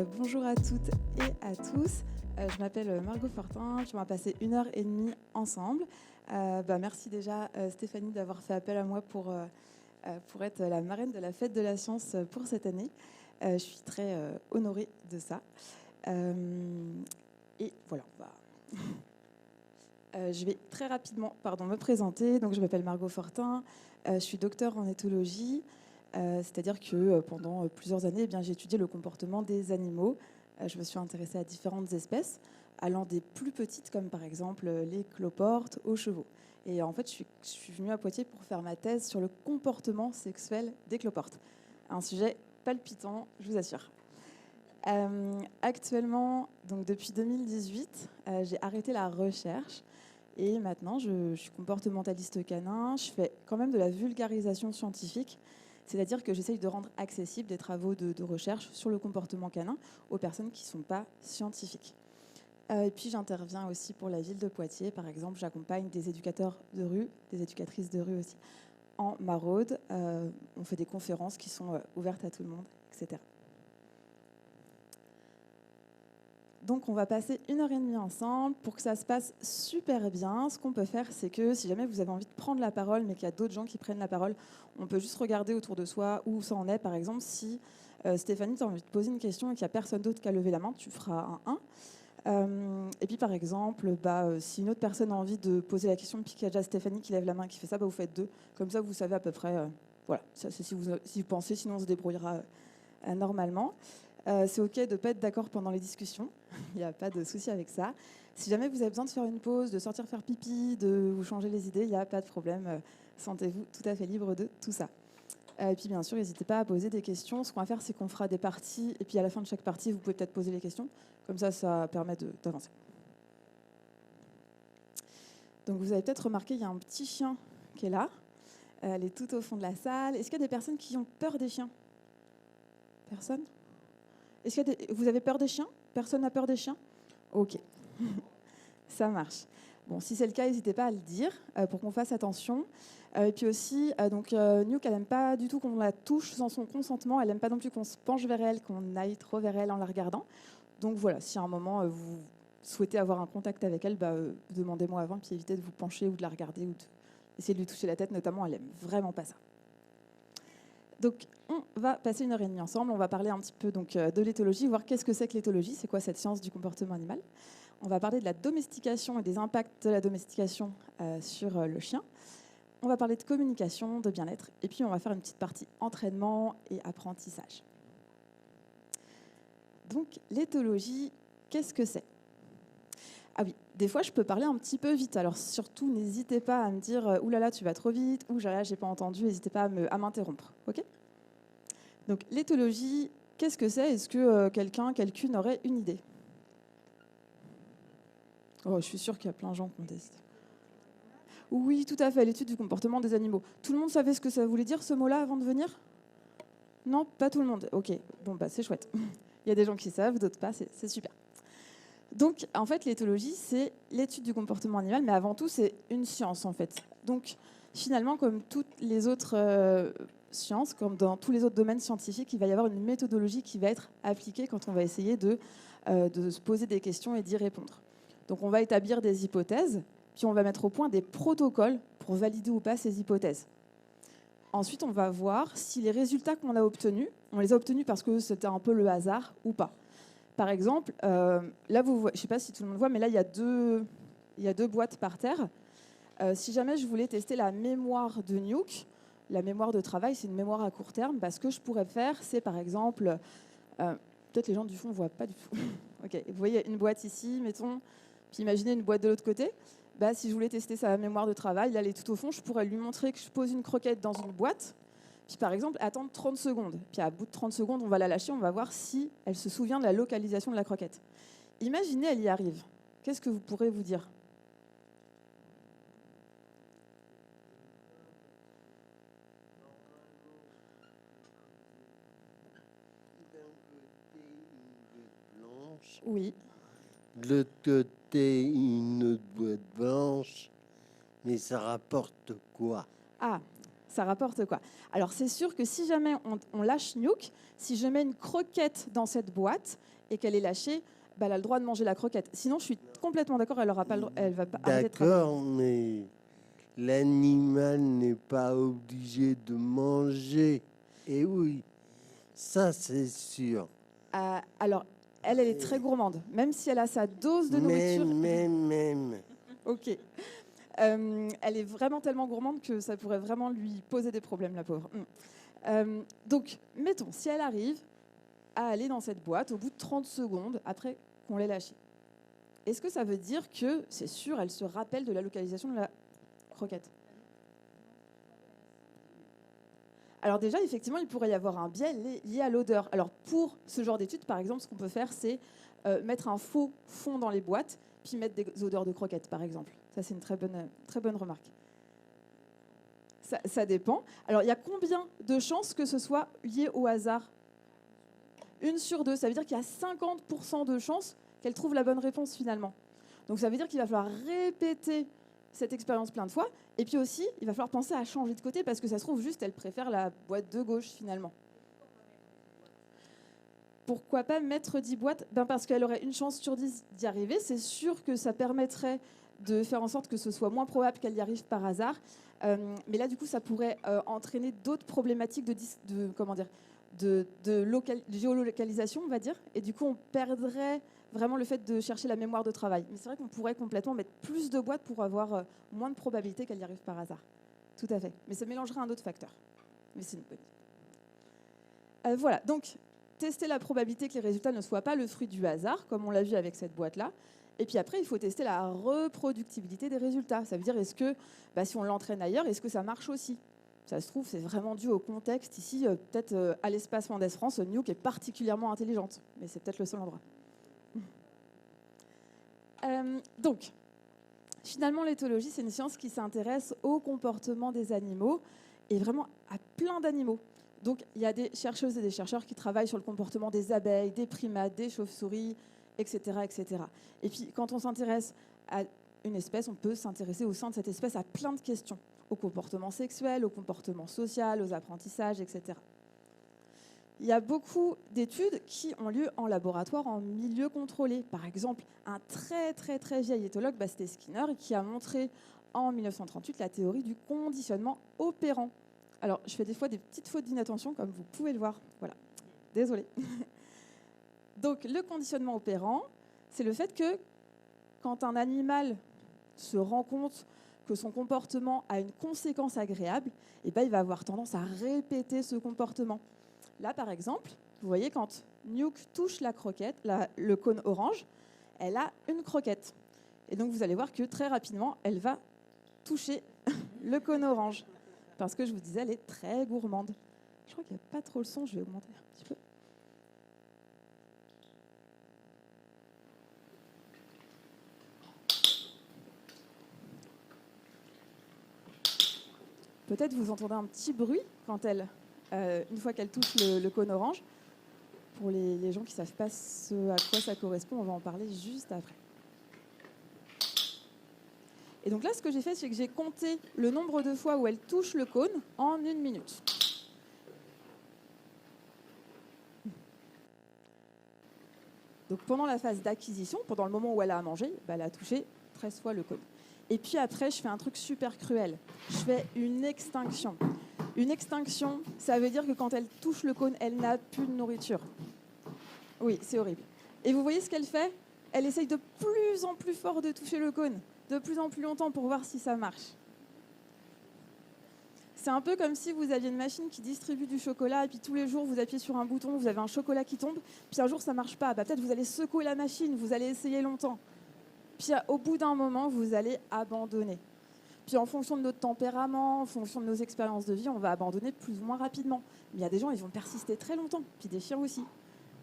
Bonjour à toutes et à tous. Je m'appelle Margot Fortin. On va passer 1h30 ensemble. Merci déjà Stéphanie d'avoir fait appel à moi pour être la marraine de la fête de la science pour cette année. Je suis très honorée de ça. Et voilà. Je vais très rapidement me présenter. Donc, je m'appelle Margot Fortin. Je suis docteure en éthologie. C'est-à-dire que pendant plusieurs années, j'ai étudié le comportement des animaux. Je me suis intéressée à différentes espèces, allant des plus petites, comme par exemple les cloportes, aux chevaux. Et en fait, je suis venue à Poitiers pour faire ma thèse sur le comportement sexuel des cloportes. Un sujet palpitant, je vous assure. Actuellement, donc depuis 2018, j'ai arrêté la recherche. Et maintenant, je suis comportementaliste canin. Je fais quand même de la vulgarisation scientifique. C'est-à-dire que j'essaye de rendre accessibles des travaux de recherche sur le comportement canin aux personnes qui ne sont pas scientifiques. Et puis j'interviens aussi pour la ville de Poitiers. Par exemple, j'accompagne des éducateurs de rue, des éducatrices de rue aussi, en maraude. On fait des conférences qui sont ouvertes à tout le monde, etc. Donc on va passer 1h30 ensemble. Pour que ça se passe super bien, ce qu'on peut faire, c'est que si jamais vous avez envie de prendre la parole, mais qu'il y a d'autres gens qui prennent la parole, on peut juste regarder autour de soi où ça en est. Par exemple, si Stéphanie, tu as envie de poser une question et qu'il n'y a personne d'autre qui a levé la main, tu feras un 1. Et puis par exemple, si une autre personne a envie de poser la question, puis qu'il y a déjà Stéphanie qui lève la main qui fait ça, vous faites 2. Comme ça, vous savez à peu près. Voilà, ça, c'est si vous pensez, sinon on se débrouillera normalement. C'est OK de ne pas être d'accord pendant les discussions. Il n'y a pas de souci avec ça. Si jamais vous avez besoin de faire une pause, de sortir faire pipi, de vous changer les idées, il n'y a pas de problème. Sentez-vous tout à fait libre de tout ça. Et puis bien sûr, n'hésitez pas à poser des questions. Ce qu'on va faire, c'est qu'on fera des parties. Et puis à la fin de chaque partie, vous pouvez peut-être poser les questions. Comme ça, ça permet d'avancer. Donc vous avez peut-être remarqué, il y a un petit chien qui est là. Elle est tout au fond de la salle. Est-ce qu'il y a des personnes qui ont peur des chiens? Personne? Vous avez peur des chiens? Personne n'a peur des chiens? Ok, ça marche. Bon, si c'est le cas, n'hésitez pas à le dire pour qu'on fasse attention. Et puis aussi, Nuke, elle n'aime pas du tout qu'on la touche sans son consentement. Elle n'aime pas non plus qu'on se penche vers elle, qu'on aille trop vers elle en la regardant. Donc voilà, si à un moment vous souhaitez avoir un contact avec elle, demandez-moi avant, puis évitez de vous pencher ou de la regarder ou d'essayer de lui toucher la tête. Notamment, elle n'aime vraiment pas ça. Donc, on va passer 1h30 ensemble. On va parler un petit peu de l'éthologie, voir qu'est-ce que c'est que l'éthologie, c'est quoi cette science du comportement animal. On va parler de la domestication et des impacts de la domestication sur le chien. On va parler de communication, de bien-être, et puis on va faire une petite partie entraînement et apprentissage. Donc, l'éthologie, qu'est-ce que c'est? Ah oui, des fois, je peux parler un petit peu vite. Alors, surtout, n'hésitez pas à me dire « Ouh là là, tu vas trop vite » ou « Là, j'ai pas entendu », n'hésitez pas à m'interrompre. OK ? Donc, l'éthologie, qu'est-ce que c'est? Est-ce que quelqu'une aurait une idée? Oh, je suis sûre qu'il y a plein de gens qui ont des idées. Oui, tout à fait, l'étude du comportement des animaux. Tout le monde savait ce que ça voulait dire, ce mot-là, avant de venir? Non, pas tout le monde. OK, bon, c'est chouette. Il y a des gens qui savent, d'autres pas, c'est super. Donc, en fait, l'éthologie, c'est l'étude du comportement animal, mais avant tout, c'est une science, en fait. Donc, finalement, comme toutes les autres sciences, comme dans tous les autres domaines scientifiques, il va y avoir une méthodologie qui va être appliquée quand on va essayer de se poser des questions et d'y répondre. Donc, on va établir des hypothèses, puis on va mettre au point des protocoles pour valider ou pas ces hypothèses. Ensuite, on va voir si les résultats qu'on a obtenus, on les a obtenus parce que c'était un peu le hasard ou pas. Par exemple, là, je ne sais pas si tout le monde voit, mais là, il y a deux boîtes par terre. Si jamais je voulais tester la mémoire de Nuke, la mémoire de travail, c'est une mémoire à court terme. Ce que je pourrais faire, c'est par exemple... peut-être les gens du fond ne voient pas du tout. Ok, vous voyez une boîte ici, mettons, puis imaginez une boîte de l'autre côté. Si je voulais tester sa mémoire de travail, là, elle est tout au fond, je pourrais lui montrer que je pose une croquette dans une boîte. Puis par exemple, attendre 30 secondes. Puis à bout de 30 secondes, on va la lâcher, on va voir si elle se souvient de la localisation de la croquette. Imaginez, elle y arrive. Qu'est-ce que vous pourrez vous dire? Oui. De l'autre côté, une autre boîte blanche. Mais ça rapporte quoi? Ah, Ça rapporte quoi? Alors c'est sûr que si jamais on lâche Nuke, si je mets une croquette dans cette boîte et qu'elle est lâchée, bah, elle a le droit de manger la croquette. Sinon, je suis complètement d'accord, elle aura pas elle va pas arrêter de travailler. D'accord, mais l'animal n'est pas obligé de manger. Et oui, ça c'est sûr. Alors, elle est très gourmande. Même si elle a sa dose de nourriture. Même. Ok. Elle est vraiment tellement gourmande que ça pourrait vraiment lui poser des problèmes, la pauvre. Donc, mettons, si elle arrive à aller dans cette boîte au bout de 30 secondes après qu'on l'ait lâchée, est-ce que ça veut dire que, c'est sûr, elle se rappelle de la localisation de la croquette? Alors déjà, effectivement, il pourrait y avoir un biais lié à l'odeur. Alors pour ce genre d'études, par exemple, ce qu'on peut faire, c'est mettre un faux fond dans les boîtes, puis mettre des odeurs de croquettes, par exemple. Ça, c'est une très bonne remarque. Ça dépend. Alors, il y a combien de chances que ce soit lié au hasard? 1 sur 2. Ça veut dire qu'il y a 50% de chances qu'elle trouve la bonne réponse, finalement. Donc, ça veut dire qu'il va falloir répéter cette expérience plein de fois. Et puis aussi, il va falloir penser à changer de côté parce que ça se trouve juste, elle préfère la boîte de gauche, finalement. Pourquoi pas mettre 10 boîtes? Parce qu'elle aurait une chance sur 10 d'y arriver. C'est sûr que ça permettrait de faire en sorte que ce soit moins probable qu'elle y arrive par hasard. Mais là, du coup, ça pourrait entraîner d'autres problématiques de géolocalisation, on va dire. Et du coup, on perdrait vraiment le fait de chercher la mémoire de travail. Mais c'est vrai qu'on pourrait complètement mettre plus de boîtes pour avoir moins de probabilité qu'elle y arrive par hasard. Tout à fait. Mais ça mélangerait un autre facteur. Mais c'est une bonne idée. Voilà. Donc, tester la probabilité que les résultats ne soient pas le fruit du hasard, comme on l'a vu avec cette boîte-là. Et puis après, il faut tester la reproductibilité des résultats. Ça veut dire, est-ce que, si on l'entraîne ailleurs, est-ce que ça marche aussi? Ça se trouve, c'est vraiment dû au contexte. Ici, peut-être à l'espace Mendès France, Nuke est particulièrement intelligente. Mais c'est peut-être le seul endroit. Donc, finalement, l'éthologie, c'est une science qui s'intéresse au comportement des animaux et vraiment à plein d'animaux. Donc, il y a des chercheuses et des chercheurs qui travaillent sur le comportement des abeilles, des primates, des chauves-souris, etc., etc. Et puis, quand on s'intéresse à une espèce, on peut s'intéresser au sein de cette espèce à plein de questions, au comportement sexuel, au comportement social, aux apprentissages, etc. Il y a beaucoup d'études qui ont lieu en laboratoire, en milieu contrôlé. Par exemple, un très vieil éthologue, c'était Skinner, qui a montré en 1938 la théorie du conditionnement opérant. Alors, je fais des fois des petites fautes d'inattention, comme vous pouvez le voir. Voilà, désolée. Donc, le conditionnement opérant, c'est le fait que quand un animal se rend compte que son comportement a une conséquence agréable, il va avoir tendance à répéter ce comportement. Là, par exemple, vous voyez, quand Nuke touche la croquette, le cône orange, elle a une croquette. Et donc, vous allez voir que très rapidement, elle va toucher le cône orange. Parce que je vous disais, elle est très gourmande. Je crois qu'il n'y a pas trop le son, je vais augmenter un petit peu. Peut-être vous entendez un petit bruit quand une fois qu'elle touche le cône orange. Pour les gens qui ne savent pas à quoi ça correspond, on va en parler juste après. Et donc là, ce que j'ai fait, c'est que j'ai compté le nombre de fois où elle touche le cône en 1 minute. Donc pendant la phase d'acquisition, pendant le moment où elle a à manger, elle a touché 13 fois le cône. Et puis après, je fais un truc super cruel. Je fais une extinction. Une extinction, ça veut dire que quand elle touche le cône, elle n'a plus de nourriture. Oui, c'est horrible. Et vous voyez ce qu'elle fait? Elle essaye de plus en plus fort de toucher le cône, de plus en plus longtemps pour voir si ça marche. C'est un peu comme si vous aviez une machine qui distribue du chocolat et puis tous les jours, vous appuyez sur un bouton, vous avez un chocolat qui tombe, puis un jour, ça ne marche pas. Peut-être vous allez secouer la machine, vous allez essayer longtemps. Puis au bout d'un moment, vous allez abandonner. Puis en fonction de notre tempérament, en fonction de nos expériences de vie, on va abandonner plus ou moins rapidement. Mais il y a des gens, ils vont persister très longtemps, puis des chiens aussi.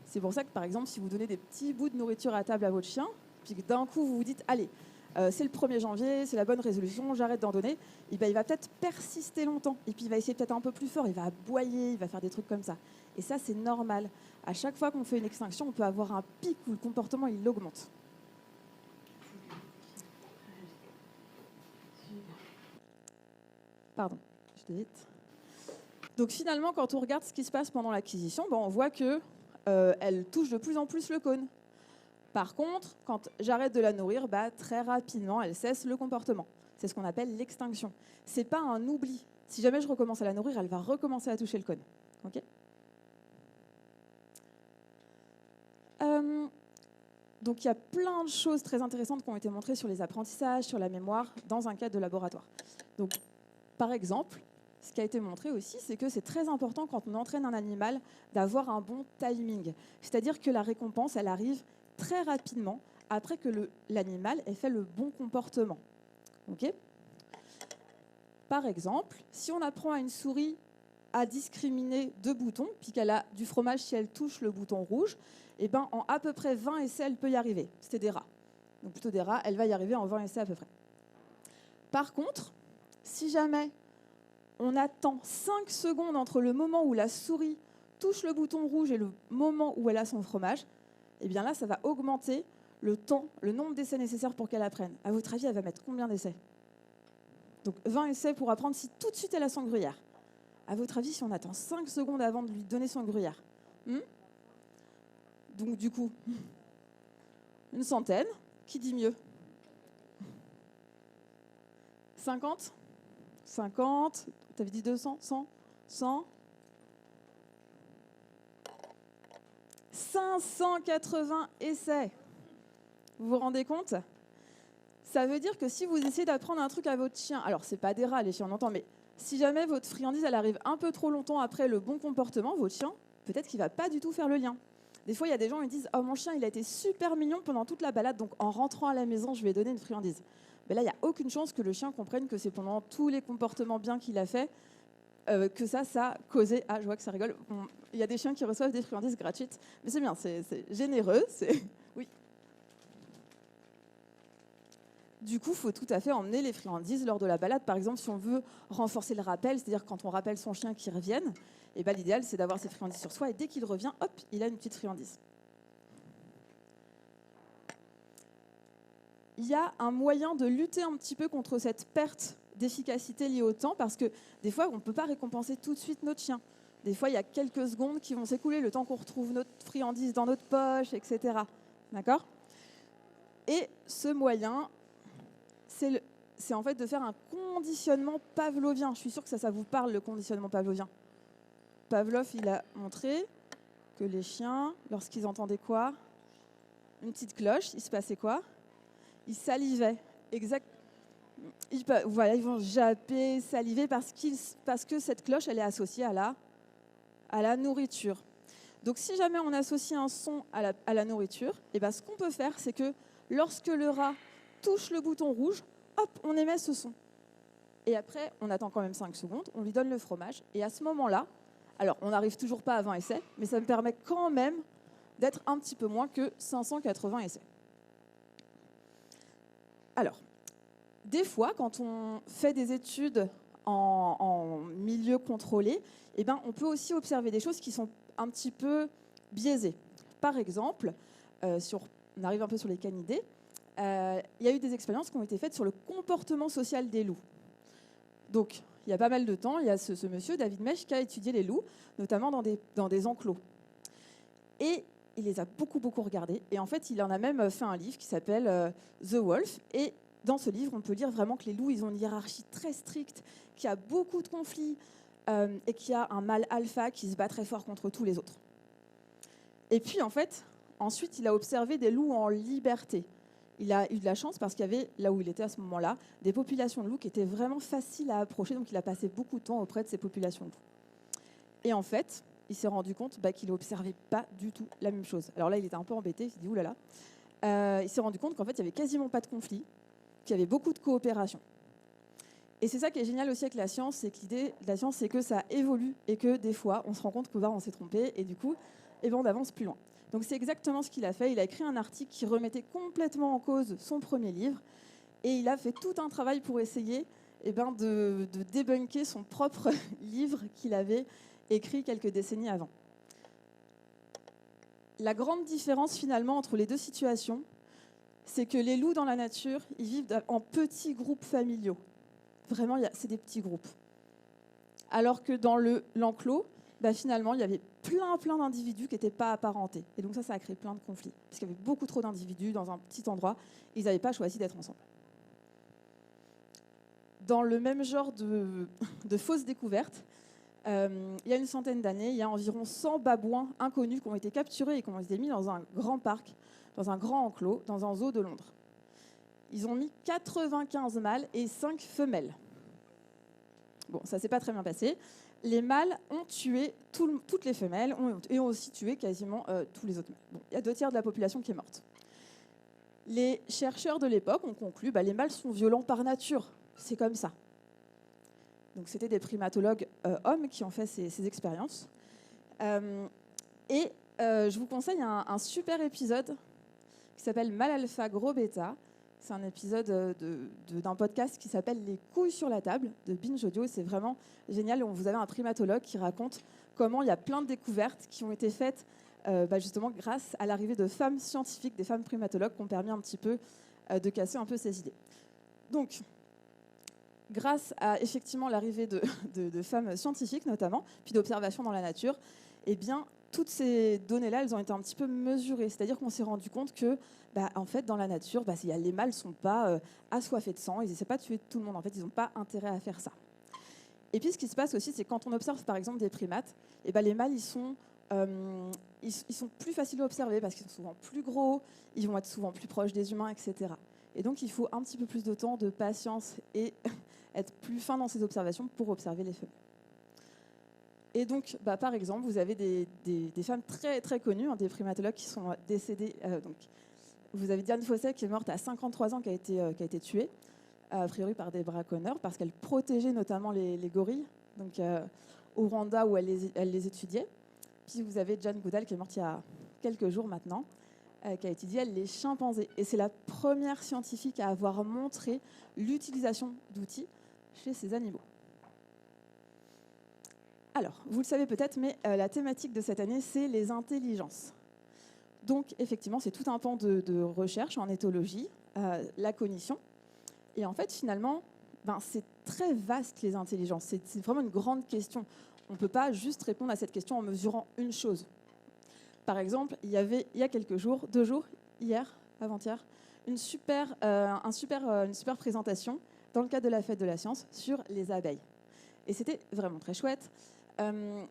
C'est pour ça que, par exemple, si vous donnez des petits bouts de nourriture à table à votre chien, puis que d'un coup, vous vous dites, allez, c'est le 1er janvier, c'est la bonne résolution, j'arrête d'en donner, et il va peut-être persister longtemps. Et puis, il va essayer peut-être un peu plus fort, il va aboyer, il va faire des trucs comme ça. Et ça, c'est normal. À chaque fois qu'on fait une extinction, on peut avoir un pic où le comportement, il augmente. Pardon, je dis vite. Donc finalement, quand on regarde ce qui se passe pendant l'acquisition, on voit que elle touche de plus en plus le cône. Par contre, quand j'arrête de la nourrir, très rapidement, elle cesse le comportement. C'est ce qu'on appelle l'extinction. Ce n'est pas un oubli. Si jamais je recommence à la nourrir, elle va recommencer à toucher le cône. Okay. Donc il y a plein de choses très intéressantes qui ont été montrées sur les apprentissages, sur la mémoire, dans un cadre de laboratoire. Donc, par exemple, ce qui a été montré aussi, c'est que c'est très important quand on entraîne un animal d'avoir un bon timing. C'est-à-dire que la récompense, elle arrive très rapidement après que l'animal ait fait le bon comportement. Okay. Par exemple, si on apprend à une souris à discriminer 2 boutons, puis qu'elle a du fromage si elle touche le bouton rouge, en à peu près 20 essais, elle peut y arriver. C'était des rats. Donc plutôt des rats, elle va y arriver en 20 essais à peu près. Par contre, si jamais on attend 5 secondes entre le moment où la souris touche le bouton rouge et le moment où elle a son fromage, là, ça va augmenter le temps, le nombre d'essais nécessaires pour qu'elle apprenne. À votre avis, elle va mettre combien d'essais? Donc 20 essais pour apprendre si tout de suite elle a son gruyère. À votre avis, si on attend 5 secondes avant de lui donner son gruyère, donc du coup, une centaine, qui dit mieux? 50? 50, t'avais dit 200, 100, 100, 580 essais. Vous vous rendez compte? Ça veut dire que si vous essayez d'apprendre un truc à votre chien, alors c'est pas des rats les chiens, on entend, mais si jamais votre friandise elle arrive un peu trop longtemps après le bon comportement, votre chien, peut-être qu'il va pas du tout faire le lien. Des fois, il y a des gens qui disent « Oh, mon chien, il a été super mignon pendant toute la balade, donc en rentrant à la maison, je lui ai donné une friandise. » Mais là, il n'y a aucune chance que le chien comprenne que c'est pendant tous les comportements bien qu'il a fait que ça a causé... Ah, je vois que ça rigole. Il y a des chiens qui reçoivent des friandises gratuites, mais c'est bien, c'est généreux. Oui. Du coup, il faut tout à fait emmener les friandises lors de la balade. Par exemple, si on veut renforcer le rappel, c'est-à-dire quand on rappelle son chien qu'il revienne, l'idéal, c'est d'avoir ses friandises sur soi et dès qu'il revient, hop, il a une petite friandise. Il y a un moyen de lutter un petit peu contre cette perte d'efficacité liée au temps parce que des fois, on ne peut pas récompenser tout de suite notre chien. Des fois, il y a quelques secondes qui vont s'écouler, le temps qu'on retrouve notre friandise dans notre poche, etc. D'accord ? Et ce moyen, c'est en fait de faire un conditionnement pavlovien. Je suis sûre que ça vous parle, le conditionnement pavlovien. Pavlov, il a montré que les chiens, lorsqu'ils entendaient quoi? Une petite cloche, il se passait quoi? Ils salivaient. Exact. Ils vont japper, saliver parce que cette cloche, elle est associée à la nourriture. Donc, si jamais on associe un son à la nourriture, ce qu'on peut faire, c'est que lorsque le rat touche le bouton rouge, hop, on émet ce son. Et après, on attend quand même 5 secondes, on lui donne le fromage. Et à ce moment-là, alors, on n'arrive toujours pas à 20 essais, mais ça me permet quand même d'être un petit peu moins que 580 essais. Alors, des fois, quand on fait des études en milieu contrôlé, on peut aussi observer des choses qui sont un petit peu biaisées. Par exemple, on arrive un peu sur les canidés, il y a eu des expériences qui ont été faites sur le comportement social des loups. Donc, il y a pas mal de temps, il y a ce monsieur, David Mech, qui a étudié les loups, notamment dans des enclos. Et il les a beaucoup regardés. Et en fait, il en a même fait un livre qui s'appelle The Wolf. Et dans ce livre, on peut lire vraiment que les loups, ils ont une hiérarchie très stricte, qu'il y a beaucoup de conflits et qu'il y a un mâle alpha qui se bat très fort contre tous les autres. Et puis, en fait, ensuite, il a observé des loups en liberté. Il a eu de la chance parce qu'il y avait, là où il était à ce moment-là, des populations de loups qui étaient vraiment faciles à approcher. Donc, il a passé beaucoup de temps auprès de ces populations de loups. Et en fait, il s'est rendu compte qu'il n'observait pas du tout la même chose. Alors là, il était un peu embêté. Il s'est dit, oulala. Il s'est rendu compte qu'en fait, il n'y avait quasiment pas de conflit, qu'il y avait beaucoup de coopération. Et c'est ça qui est génial aussi avec la science, c'est que l'idée de la science, c'est que ça évolue et que des fois, on se rend compte qu'on s'est trompé et du coup, on avance plus loin. Donc c'est exactement ce qu'il a fait. Il a écrit un article qui remettait complètement en cause son premier livre et il a fait tout un travail pour essayer de débunker son propre livre qu'il avait écrit quelques décennies avant. La grande différence finalement entre les deux situations, c'est que les loups dans la nature, ils vivent en petits groupes familiaux. Vraiment, c'est des petits groupes. Alors que dans l'enclos, finalement, il y avait plein d'individus qui n'étaient pas apparentés. Et donc ça a créé plein de conflits. Parce qu'il y avait beaucoup trop d'individus dans un petit endroit. Ils n'avaient pas choisi d'être ensemble. Dans le même genre de fausses découvertes, il y a une centaine d'années, il y a environ 100 babouins inconnus qui ont été capturés et qui ont été mis dans un grand parc, dans un grand enclos, dans un zoo de Londres. Ils ont mis 95 mâles et 5 femelles. Bon, ça ne s'est pas très bien passé. Les mâles ont tué toutes les femelles et ont aussi tué quasiment tous les autres mâles. Bon, il y a 2 tiers de la population qui est morte. Les chercheurs de l'époque ont conclu que les mâles sont violents par nature. C'est comme ça. Donc, c'était des primatologues hommes qui ont fait ces expériences. Je vous conseille un super épisode qui s'appelle Mâle alpha, gros bêta. C'est un épisode d'un podcast qui s'appelle Les couilles sur la table de Binge Audio. C'est vraiment génial. Vous avez un primatologue qui raconte comment il y a plein de découvertes qui ont été faites justement grâce à l'arrivée de femmes scientifiques, des femmes primatologues qui ont permis un petit peu de casser un peu ces idées. Donc, grâce à effectivement l'arrivée de femmes scientifiques notamment, puis d'observations dans la nature, eh bien, toutes ces données-là, elles ont été un petit peu mesurées. C'est-à-dire qu'on s'est rendu compte que, en fait, dans la nature, les mâles ne sont pas assoiffés de sang, ils n'essaient pas de tuer tout le monde. En fait, ils n'ont pas intérêt à faire ça. Et puis, ce qui se passe aussi, c'est quand on observe, par exemple, des primates, les mâles, ils sont plus faciles à observer parce qu'ils sont souvent plus gros, ils vont être souvent plus proches des humains, etc. Et donc, il faut un petit peu plus de temps, de patience et être plus fin dans ses observations pour observer les femelles. Et donc, par exemple, vous avez des femmes très, très connues, des primatologues qui sont décédées. Donc, vous avez Diane Fossey qui est morte à 53 ans, qui a été tuée, a priori par des braconneurs, parce qu'elle protégeait notamment les gorilles, donc, au Rwanda où elle les étudiait. Puis vous avez Jane Goodall qui est morte il y a quelques jours maintenant, qui a étudié les chimpanzés. Et c'est la première scientifique à avoir montré l'utilisation d'outils chez ces animaux. Alors, vous le savez peut-être, mais la thématique de cette année, c'est les intelligences. Donc, effectivement, c'est tout un pan de recherche en éthologie, la cognition. Et en fait, finalement, c'est très vaste, les intelligences. C'est vraiment une grande question. On ne peut pas juste répondre à cette question en mesurant une chose. Par exemple, il y a quelques jours, 2 jours, hier, avant-hier, une super présentation dans le cadre de la Fête de la Science sur les abeilles. Et c'était vraiment très chouette. Une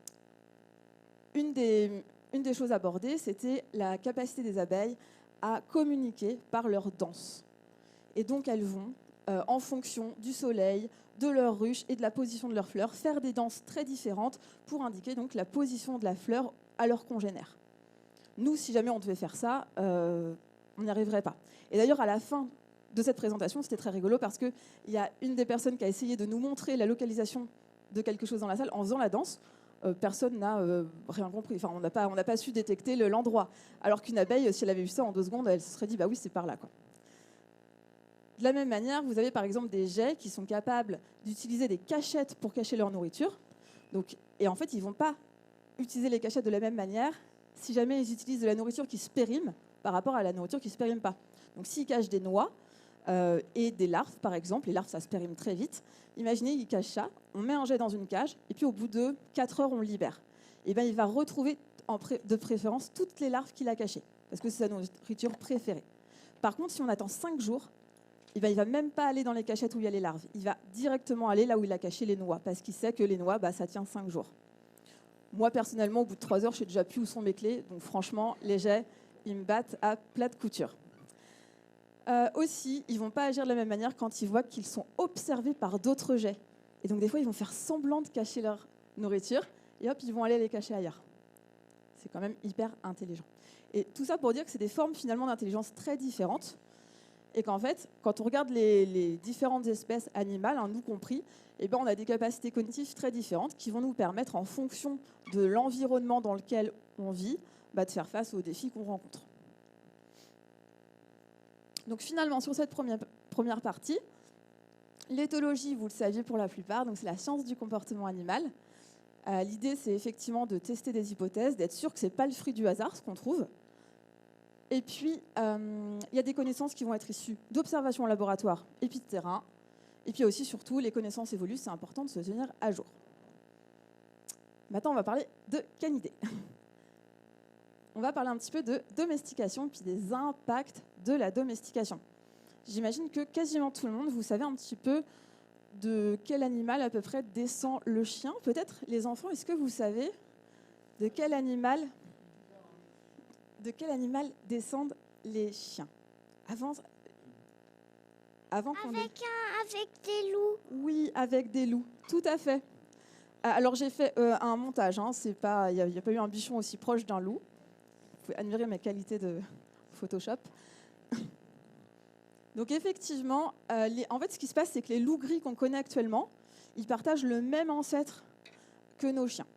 des choses abordées, c'était la capacité des abeilles à communiquer par leur danse. Et donc, elles vont, en fonction du soleil, de leur ruche et de la position de leurs fleurs, faire des danses très différentes pour indiquer donc la position de la fleur à leurs congénères. Nous, si jamais on devait faire ça, on n'y arriverait pas. Et d'ailleurs, à la fin de cette présentation, c'était très rigolo parce qu'il y a une des personnes qui a essayé de nous montrer la localisation de quelque chose dans la salle en faisant la danse. Personne n'a rien compris. Enfin, on n'a pas su détecter l'endroit. Alors qu'une abeille, si elle avait vu ça en 2 secondes, elle se serait dit, oui, c'est par là, quoi. De la même manière, vous avez par exemple des geais qui sont capables d'utiliser des cachettes pour cacher leur nourriture. Et en fait, ils ne vont pas utiliser les cachettes de la même manière si jamais ils utilisent de la nourriture qui se périme par rapport à la nourriture qui ne se périme pas. Donc s'ils cachent des noix et des larves, par exemple, les larves, ça se périme très vite. Imaginez, ils cachent ça, on met un jet dans une cage, et puis au bout de 4 heures, on le libère. Et il va retrouver de préférence toutes les larves qu'il a cachées, parce que c'est sa nourriture préférée. Par contre, si on attend 5 jours, il ne va même pas aller dans les cachettes où il y a les larves. Il va directement aller là où il a caché les noix, parce qu'il sait que les noix, ça tient 5 jours. Moi, personnellement, au bout de 3 heures, je sais déjà plus où sont mes clés. Donc franchement, les jets, ils me battent à plat de couture. Aussi, ils ne vont pas agir de la même manière quand ils voient qu'ils sont observés par d'autres jets. Et donc des fois, ils vont faire semblant de cacher leur nourriture, et hop, ils vont aller les cacher ailleurs. C'est quand même hyper intelligent. Et tout ça pour dire que c'est des formes finalement d'intelligence très différentes. Et qu'en fait, quand on regarde les différentes espèces animales, nous compris, on a des capacités cognitives très différentes qui vont nous permettre, en fonction de l'environnement dans lequel on vit, de faire face aux défis qu'on rencontre. Donc finalement, sur cette première partie, l'éthologie, vous le saviez pour la plupart, donc c'est la science du comportement animal. L'idée, c'est effectivement de tester des hypothèses, d'être sûr que ce n'est pas le fruit du hasard, ce qu'on trouve. Et puis, il y a des connaissances qui vont être issues d'observations en laboratoire et puis de terrain. Et puis aussi, surtout, les connaissances évoluent, c'est important de se tenir à jour. Maintenant, on va parler de canidés. On va parler un petit peu de domestication, puis des impacts de la domestication. J'imagine que quasiment tout le monde, vous savez un petit peu de quel animal à peu près descend le chien. Peut-être les enfants, est-ce que vous savez de quel animal descendent les chiens? Avant qu'on ait... Avec des loups. Oui, avec des loups, tout à fait. Alors j'ai fait un montage, hein, il n'y a pas eu un bichon aussi proche d'un loup. Vous pouvez admirer mes qualités de Photoshop. Donc effectivement, en fait ce qui se passe, c'est que les loups gris qu'on connaît actuellement, ils partagent le même ancêtre que nos chiens.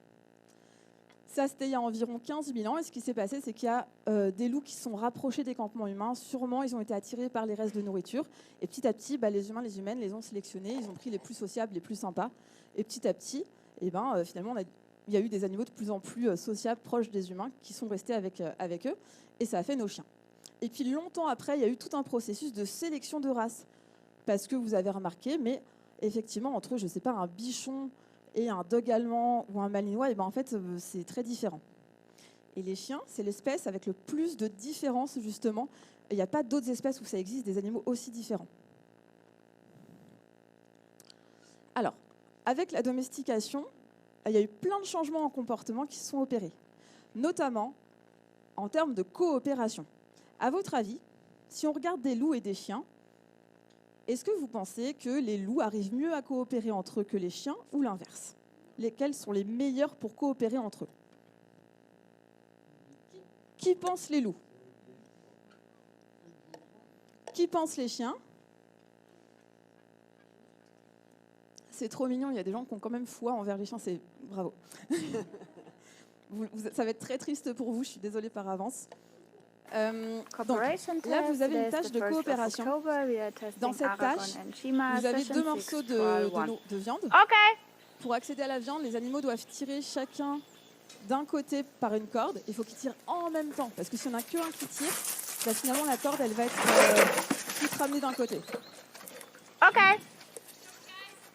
Ça, c'était il y a environ 15 000 ans. Et ce qui s'est passé, c'est qu'il y a des loups qui se sont rapprochés des campements humains. Sûrement, ils ont été attirés par les restes de nourriture. Et petit à petit, les humains, les humaines les ont sélectionnés. Ils ont pris les plus sociables, les plus sympas. Et petit à petit, finalement, il y a eu des animaux de plus en plus sociables, proches des humains, qui sont restés avec eux. Et ça a fait nos chiens. Et puis longtemps après, il y a eu tout un processus de sélection de race. Parce que vous avez remarqué, mais effectivement, entre, je ne sais pas, un bichon et un dog allemand ou un malinois, en fait, c'est très différent. Et les chiens, c'est l'espèce avec le plus de différences, justement. Il n'y a pas d'autres espèces où ça existe, des animaux aussi différents. Alors, avec la domestication, il y a eu plein de changements en comportement qui se sont opérés, notamment en termes de coopération. À votre avis, si on regarde des loups et des chiens, est-ce que vous pensez que les loups arrivent mieux à coopérer entre eux que les chiens ou l'inverse? Lesquels sont les meilleurs pour coopérer entre eux? Qui pense les loups? Qui pense les chiens? C'est trop mignon, il y a des gens qui ont quand même foi envers les chiens, c'est bravo. Ça va être très triste pour vous, je suis désolée par avance. Donc, là, vous avez une tâche de coopération. Dans cette tâche, vous avez 2 morceaux de viande. Pour accéder à la viande, les animaux doivent tirer chacun d'un côté par une corde. Il faut qu'ils tirent en même temps, parce que s'il n'y en a qu'un qui tire, finalement, la corde, elle va être toute ramenée d'un côté.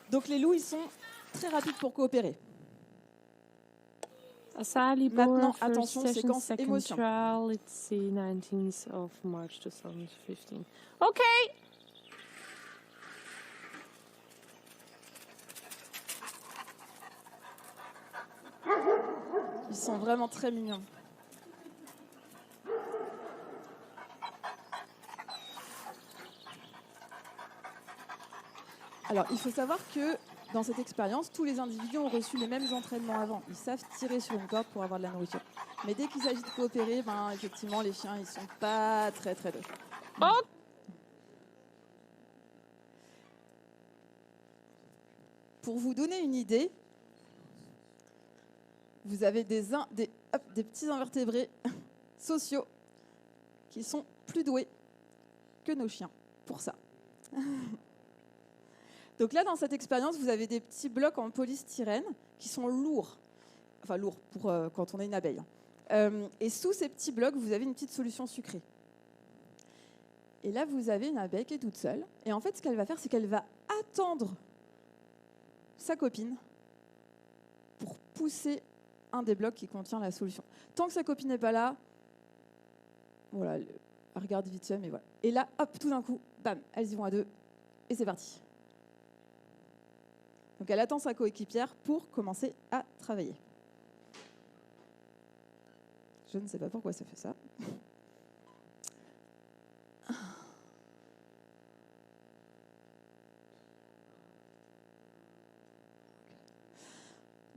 Donc, les loups, ils sont très rapides pour coopérer. Maintenant, attention, séquence émotion. It's the 19th of March 2015. Ils sont vraiment très mignons. Alors, il faut savoir que dans cette expérience, tous les individus ont reçu les mêmes entraînements avant. Ils savent tirer sur une corde pour avoir de la nourriture. Mais dès qu'il s'agit de coopérer, effectivement, les chiens, ils sont pas très très doués. Pour vous donner une idée, vous avez des petits invertébrés sociaux qui sont plus doués que nos chiens pour ça. Donc là, dans cette expérience, vous avez des petits blocs en polystyrène qui sont lourds. Enfin, lourds pour quand on est une abeille. Et sous ces petits blocs, vous avez une petite solution sucrée. Et là, vous avez une abeille qui est toute seule. Et en fait, ce qu'elle va faire, c'est qu'elle va attendre sa copine pour pousser un des blocs qui contient la solution. Tant que sa copine n'est pas là, voilà, elle regarde vite fait, mais voilà. Et là, hop, tout d'un coup, bam, elles y vont à 2, et c'est parti. Donc elle attend sa coéquipière pour commencer à travailler. Je ne sais pas pourquoi ça fait ça.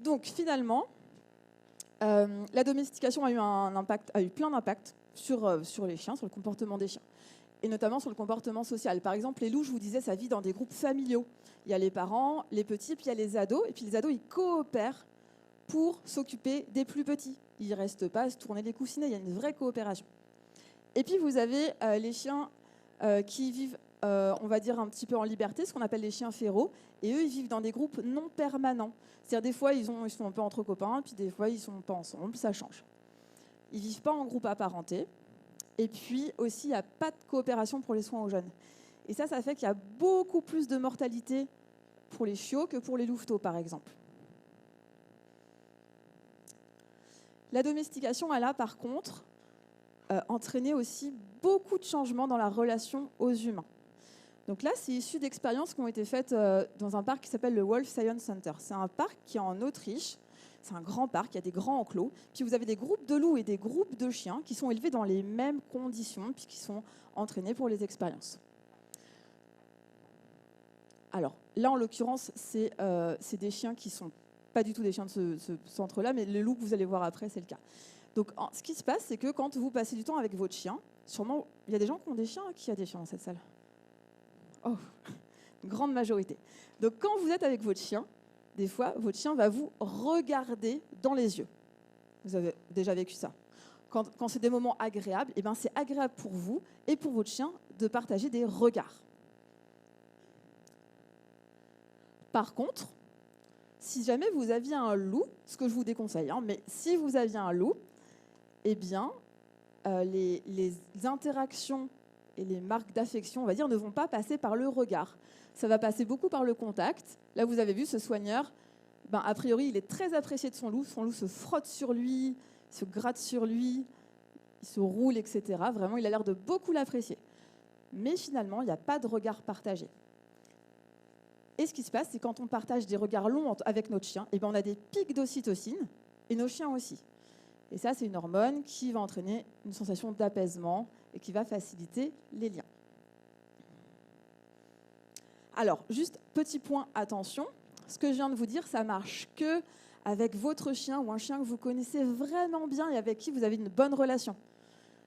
Donc finalement, la domestication a eu plein d'impacts sur les chiens, sur le comportement des chiens, et notamment sur le comportement social. Par exemple, les loups, je vous disais, ça vit dans des groupes familiaux. Il y a les parents, les petits, puis il y a les ados, et puis les ados, ils coopèrent pour s'occuper des plus petits. Ils ne restent pas à se tourner les coussinets, il y a une vraie coopération. Et puis vous avez les chiens qui vivent, on va dire, un petit peu en liberté, ce qu'on appelle les chiens férods, et eux, ils vivent dans des groupes non permanents. C'est-à-dire des fois, ils sont un peu entre copains, puis des fois, ils ne sont pas ensemble, ça change. Ils ne vivent pas en groupe apparenté. Et puis aussi, il n'y a pas de coopération pour les soins aux jeunes. Et ça fait qu'il y a beaucoup plus de mortalité pour les chiots que pour les louveteaux, par exemple. La domestication, elle a par contre entraîné aussi beaucoup de changements dans la relation aux humains. Donc là, c'est issu d'expériences qui ont été faites dans un parc qui s'appelle le Wolf Science Center. C'est un parc qui est en Autriche. C'est un grand parc, il y a des grands enclos. Puis vous avez des groupes de loups et des groupes de chiens qui sont élevés dans les mêmes conditions, puis qui sont entraînés pour les expériences. Alors là, en l'occurrence, c'est des chiens qui ne sont pas du tout des chiens de ce centre-là, mais les loups que vous allez voir après, c'est le cas. Donc ce qui se passe, c'est que quand vous passez du temps avec votre chien, sûrement, il y a des gens qui ont des chiens. Qui a des chiens dans cette salle ? Oh, une grande majorité. Donc quand vous êtes avec votre chien, des fois, votre chien va vous regarder dans les yeux. Vous avez déjà vécu ça. Quand c'est des moments agréables, eh ben, c'est agréable pour vous et pour votre chien de partager des regards. Par contre, si jamais vous aviez un loup, ce que je vous déconseille, mais si vous aviez un loup, eh bien, les interactions et les marques d'affection, on va dire, ne vont pas passer par le regard. Ça va passer beaucoup par le contact. Là, vous avez vu ce soigneur, a priori, il est très apprécié de son loup. Son loup se frotte sur lui, il se gratte sur lui, il se roule, etc. Vraiment, il a l'air de beaucoup l'apprécier. Mais finalement, il n'y a pas de regard partagé. Et ce qui se passe, c'est quand on partage des regards longs avec notre chien, on a des pics d'ocytocine, et nos chiens aussi. Et ça, c'est une hormone qui va entraîner une sensation d'apaisement et qui va faciliter les liens. Alors, juste petit point, attention, ce que je viens de vous dire, ça marche que avec votre chien ou un chien que vous connaissez vraiment bien et avec qui vous avez une bonne relation.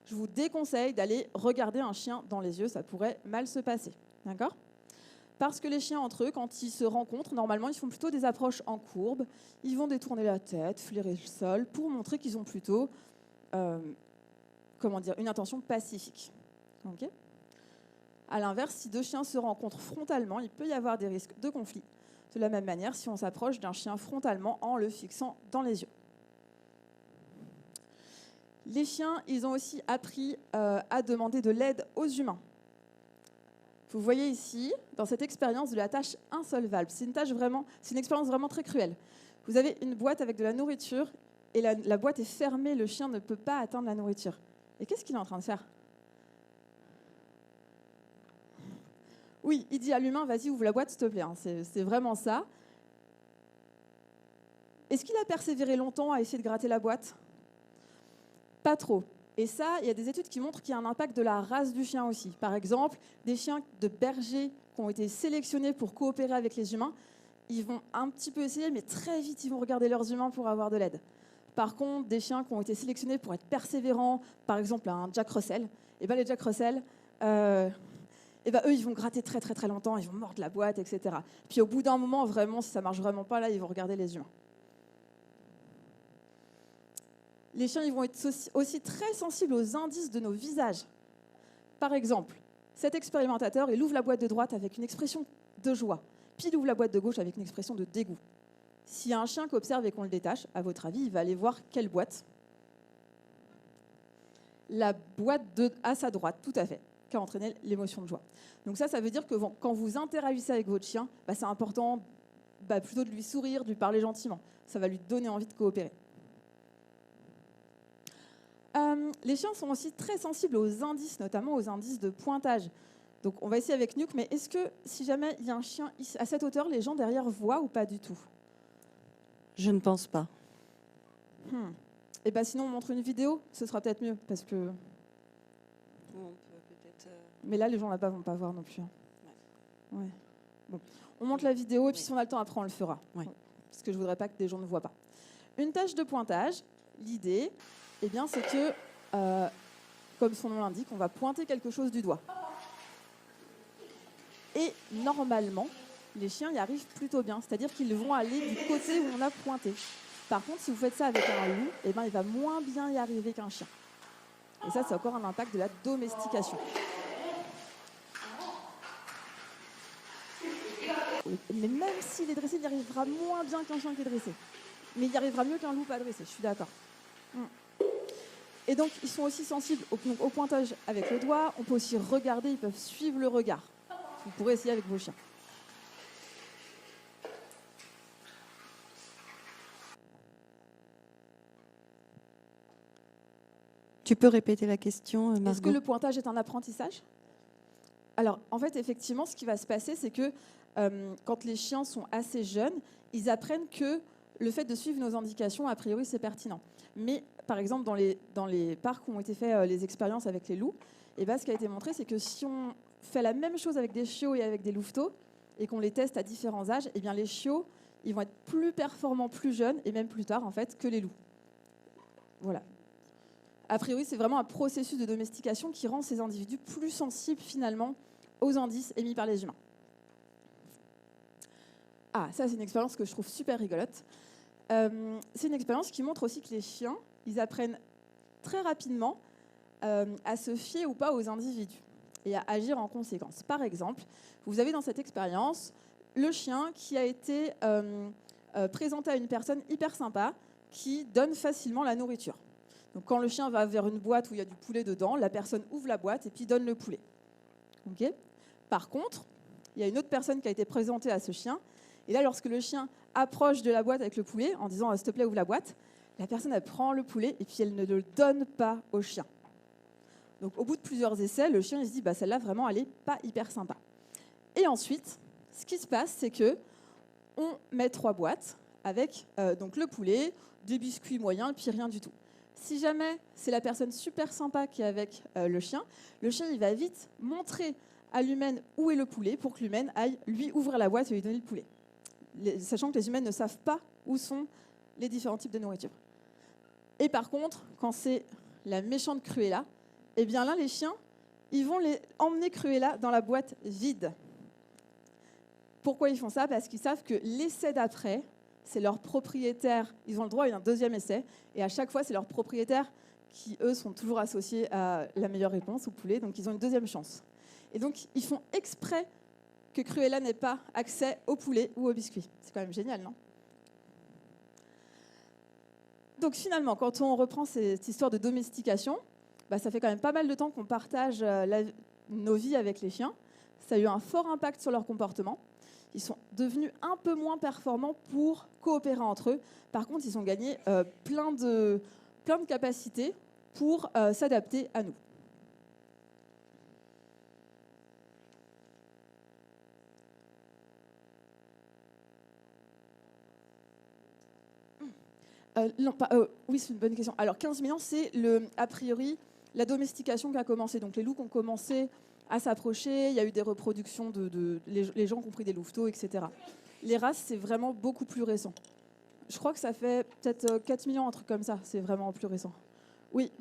Je vous déconseille d'aller regarder un chien dans les yeux, ça pourrait mal se passer. D'accord ? Parce que les chiens entre eux, quand ils se rencontrent, normalement, ils font plutôt des approches en courbe. Ils vont détourner la tête, flairer le sol, pour montrer qu'ils ont plutôt une intention pacifique. Okay ? À l'inverse, si deux chiens se rencontrent frontalement, il peut y avoir des risques de conflit. De la même manière, si on s'approche d'un chien frontalement en le fixant dans les yeux. Les chiens, ils ont aussi appris à demander de l'aide aux humains. Vous voyez ici, dans cette expérience de la tâche insolvable, c'est une expérience vraiment très cruelle. Vous avez une boîte avec de la nourriture et la boîte est fermée, le chien ne peut pas atteindre la nourriture. Et qu'est-ce qu'il est en train de faire ? Oui, il dit à l'humain, vas-y, ouvre la boîte, s'il te plaît. C'est vraiment ça. Est-ce qu'il a persévéré longtemps à essayer de gratter la boîte ? Pas trop. Et ça, il y a des études qui montrent qu'il y a un impact de la race du chien aussi. Par exemple, des chiens de berger qui ont été sélectionnés pour coopérer avec les humains, ils vont un petit peu essayer, mais très vite, ils vont regarder leurs humains pour avoir de l'aide. Par contre, des chiens qui ont été sélectionnés pour être persévérants, par exemple un Jack Russell, les Jack Russell, eux, ils vont gratter très très très longtemps, ils vont mordre la boîte, etc. Puis au bout d'un moment, vraiment, si ça marche vraiment pas, là, ils vont regarder les humains. Les chiens, ils vont être aussi très sensibles aux indices de nos visages. Par exemple, cet expérimentateur, il ouvre la boîte de droite avec une expression de joie, puis il ouvre la boîte de gauche avec une expression de dégoût. S'il y a un chien qui observe et qu'on le détache, à votre avis, il va aller voir quelle boîte ? La boîte à sa droite, tout à fait, qui a entraîné l'émotion de joie. Donc ça veut dire que quand vous interagissez avec votre chien, c'est important plutôt de lui sourire, de lui parler gentiment. Ça va lui donner envie de coopérer. Les chiens sont aussi très sensibles aux indices, notamment aux indices de pointage. Donc on va essayer avec Nuke, mais est-ce que si jamais il y a un chien à cette hauteur, les gens derrière voient ou pas du tout ? Je ne pense pas. Et sinon on montre une vidéo, ce sera peut-être mieux, parce que... On peut peut-être... Mais là, les gens là-bas vont pas voir non plus. Ouais. Ouais. Bon. On monte la vidéo et puis si on a le temps après, on le fera. Ouais. Parce que je voudrais pas que des gens ne voient pas. Une tâche de pointage, l'idée, c'est que, comme son nom l'indique, on va pointer quelque chose du doigt. Et normalement, les chiens y arrivent plutôt bien. C'est-à-dire qu'ils vont aller du côté où on a pointé. Par contre, si vous faites ça avec un loup, il va moins bien y arriver qu'un chien. Et ça, c'est encore un impact de la domestication. Mais même s'il est dressé, il y arrivera moins bien qu'un chien qui est dressé. Mais il y arrivera mieux qu'un loup pas dressé, je suis d'accord. Et donc, ils sont aussi sensibles au pointage avec le doigt. On peut aussi regarder, ils peuvent suivre le regard. Vous pourrez essayer avec vos chiens. Tu peux répéter la question, Est-ce que Margot? le pointage est un apprentissage? Alors, en fait, effectivement, ce qui va se passer, c'est que quand les chiens sont assez jeunes, ils apprennent que le fait de suivre nos indications, a priori, c'est pertinent. Mais, par exemple, dans les parcs où ont été faites les expériences avec les loups, et ben, ce qui a été montré, c'est que si on fait la même chose avec des chiots et avec des louveteaux, et qu'on les teste à différents âges, eh bien, les chiots, ils vont être plus performants plus jeunes, et même plus tard, en fait, que les loups. Voilà. A priori, c'est vraiment un processus de domestication qui rend ces individus plus sensibles, finalement, aux indices émis par les humains. Ah, ça, c'est une expérience que je trouve super rigolote. C'est une expérience qui montre aussi que les chiens, ils apprennent très rapidement à se fier ou pas aux individus et à agir en conséquence. Par exemple, vous avez dans cette expérience le chien qui a été présenté à une personne hyper sympa qui donne facilement la nourriture. Donc, quand le chien va vers une boîte où il y a du poulet dedans, la personne ouvre la boîte et puis donne le poulet. Okay. Par contre, il y a une autre personne qui a été présentée à ce chien. Et là, lorsque le chien approche de la boîte avec le poulet, en disant « s'il te plaît, ouvre la boîte », la personne, elle prend le poulet et puis elle ne le donne pas au chien. Donc, au bout de plusieurs essais, le chien il se dit bah, « celle-là, vraiment, elle n'est pas hyper sympa ». Et ensuite, ce qui se passe, c'est qu'on met 3 boîtes avec donc le poulet, des biscuits moyens, puis rien du tout. Si jamais c'est la personne super sympa qui est avec le chien, il va vite montrer à l'humaine où est le poulet pour que l'humaine aille lui ouvrir la boîte et lui donner le poulet. Sachant que les humains ne savent pas où sont les différents types de nourriture. Et par contre, quand c'est la méchante Cruella, eh bien là, les chiens, ils vont emmener Cruella dans la boîte vide. Pourquoi ils font ça? Parce qu'ils savent que l'essai d'après, c'est leur propriétaire, ils ont le droit à un deuxième essai, et à chaque fois, c'est leurs propriétaires qui, eux, sont toujours associés à la meilleure réponse au poulet, donc ils ont une deuxième chance. Et donc, ils font exprès que Cruella n'ait pas accès au poulet ou au biscuit. C'est quand même génial, non? Donc finalement, quand on reprend cette histoire de domestication, bah, ça fait quand même pas mal de temps qu'on partage nos vies avec les chiens. Ça a eu un fort impact sur leur comportement. Ils sont devenus un peu moins performants pour coopérer entre eux. Par contre, ils ont gagné plein de capacités pour s'adapter à nous. Oui, c'est une bonne question. Alors, 15 000 ans, c'est a priori la domestication qui a commencé. Donc, les loups qui ont commencé à s'approcher, il y a eu des reproductions les gens qui ont pris des louveteaux, etc. Les races, c'est vraiment beaucoup plus récent. Je crois que ça fait peut-être 4 millions, un truc comme ça. C'est vraiment plus récent. Oui.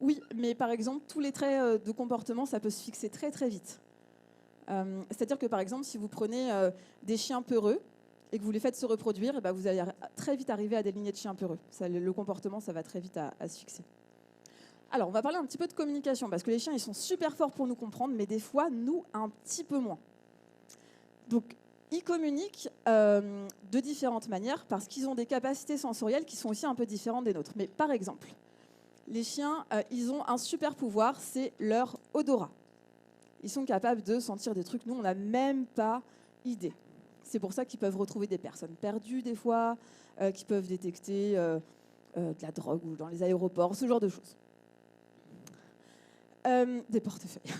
Oui, mais par exemple, tous les traits de comportement, ça peut se fixer très, très vite. C'est-à-dire que, par exemple, si vous prenez des chiens peureux et que vous les faites se reproduire, et ben vous allez très vite arriver à des lignées de chiens peureux. Le comportement, ça va très vite à se fixer. Alors, on va parler un petit peu de communication, parce que les chiens, ils sont super forts pour nous comprendre, mais des fois, nous, un petit peu moins. Donc, ils communiquent de différentes manières, parce qu'ils ont des capacités sensorielles qui sont aussi un peu différentes des nôtres. Mais par exemple, les chiens, ils ont un super pouvoir, c'est leur odorat. Ils sont capables de sentir des trucs, nous, on n'a même pas idée. C'est pour ça qu'ils peuvent retrouver des personnes perdues, des fois, qui peuvent détecter de la drogue ou dans les aéroports, ce genre de choses. Des portefeuilles.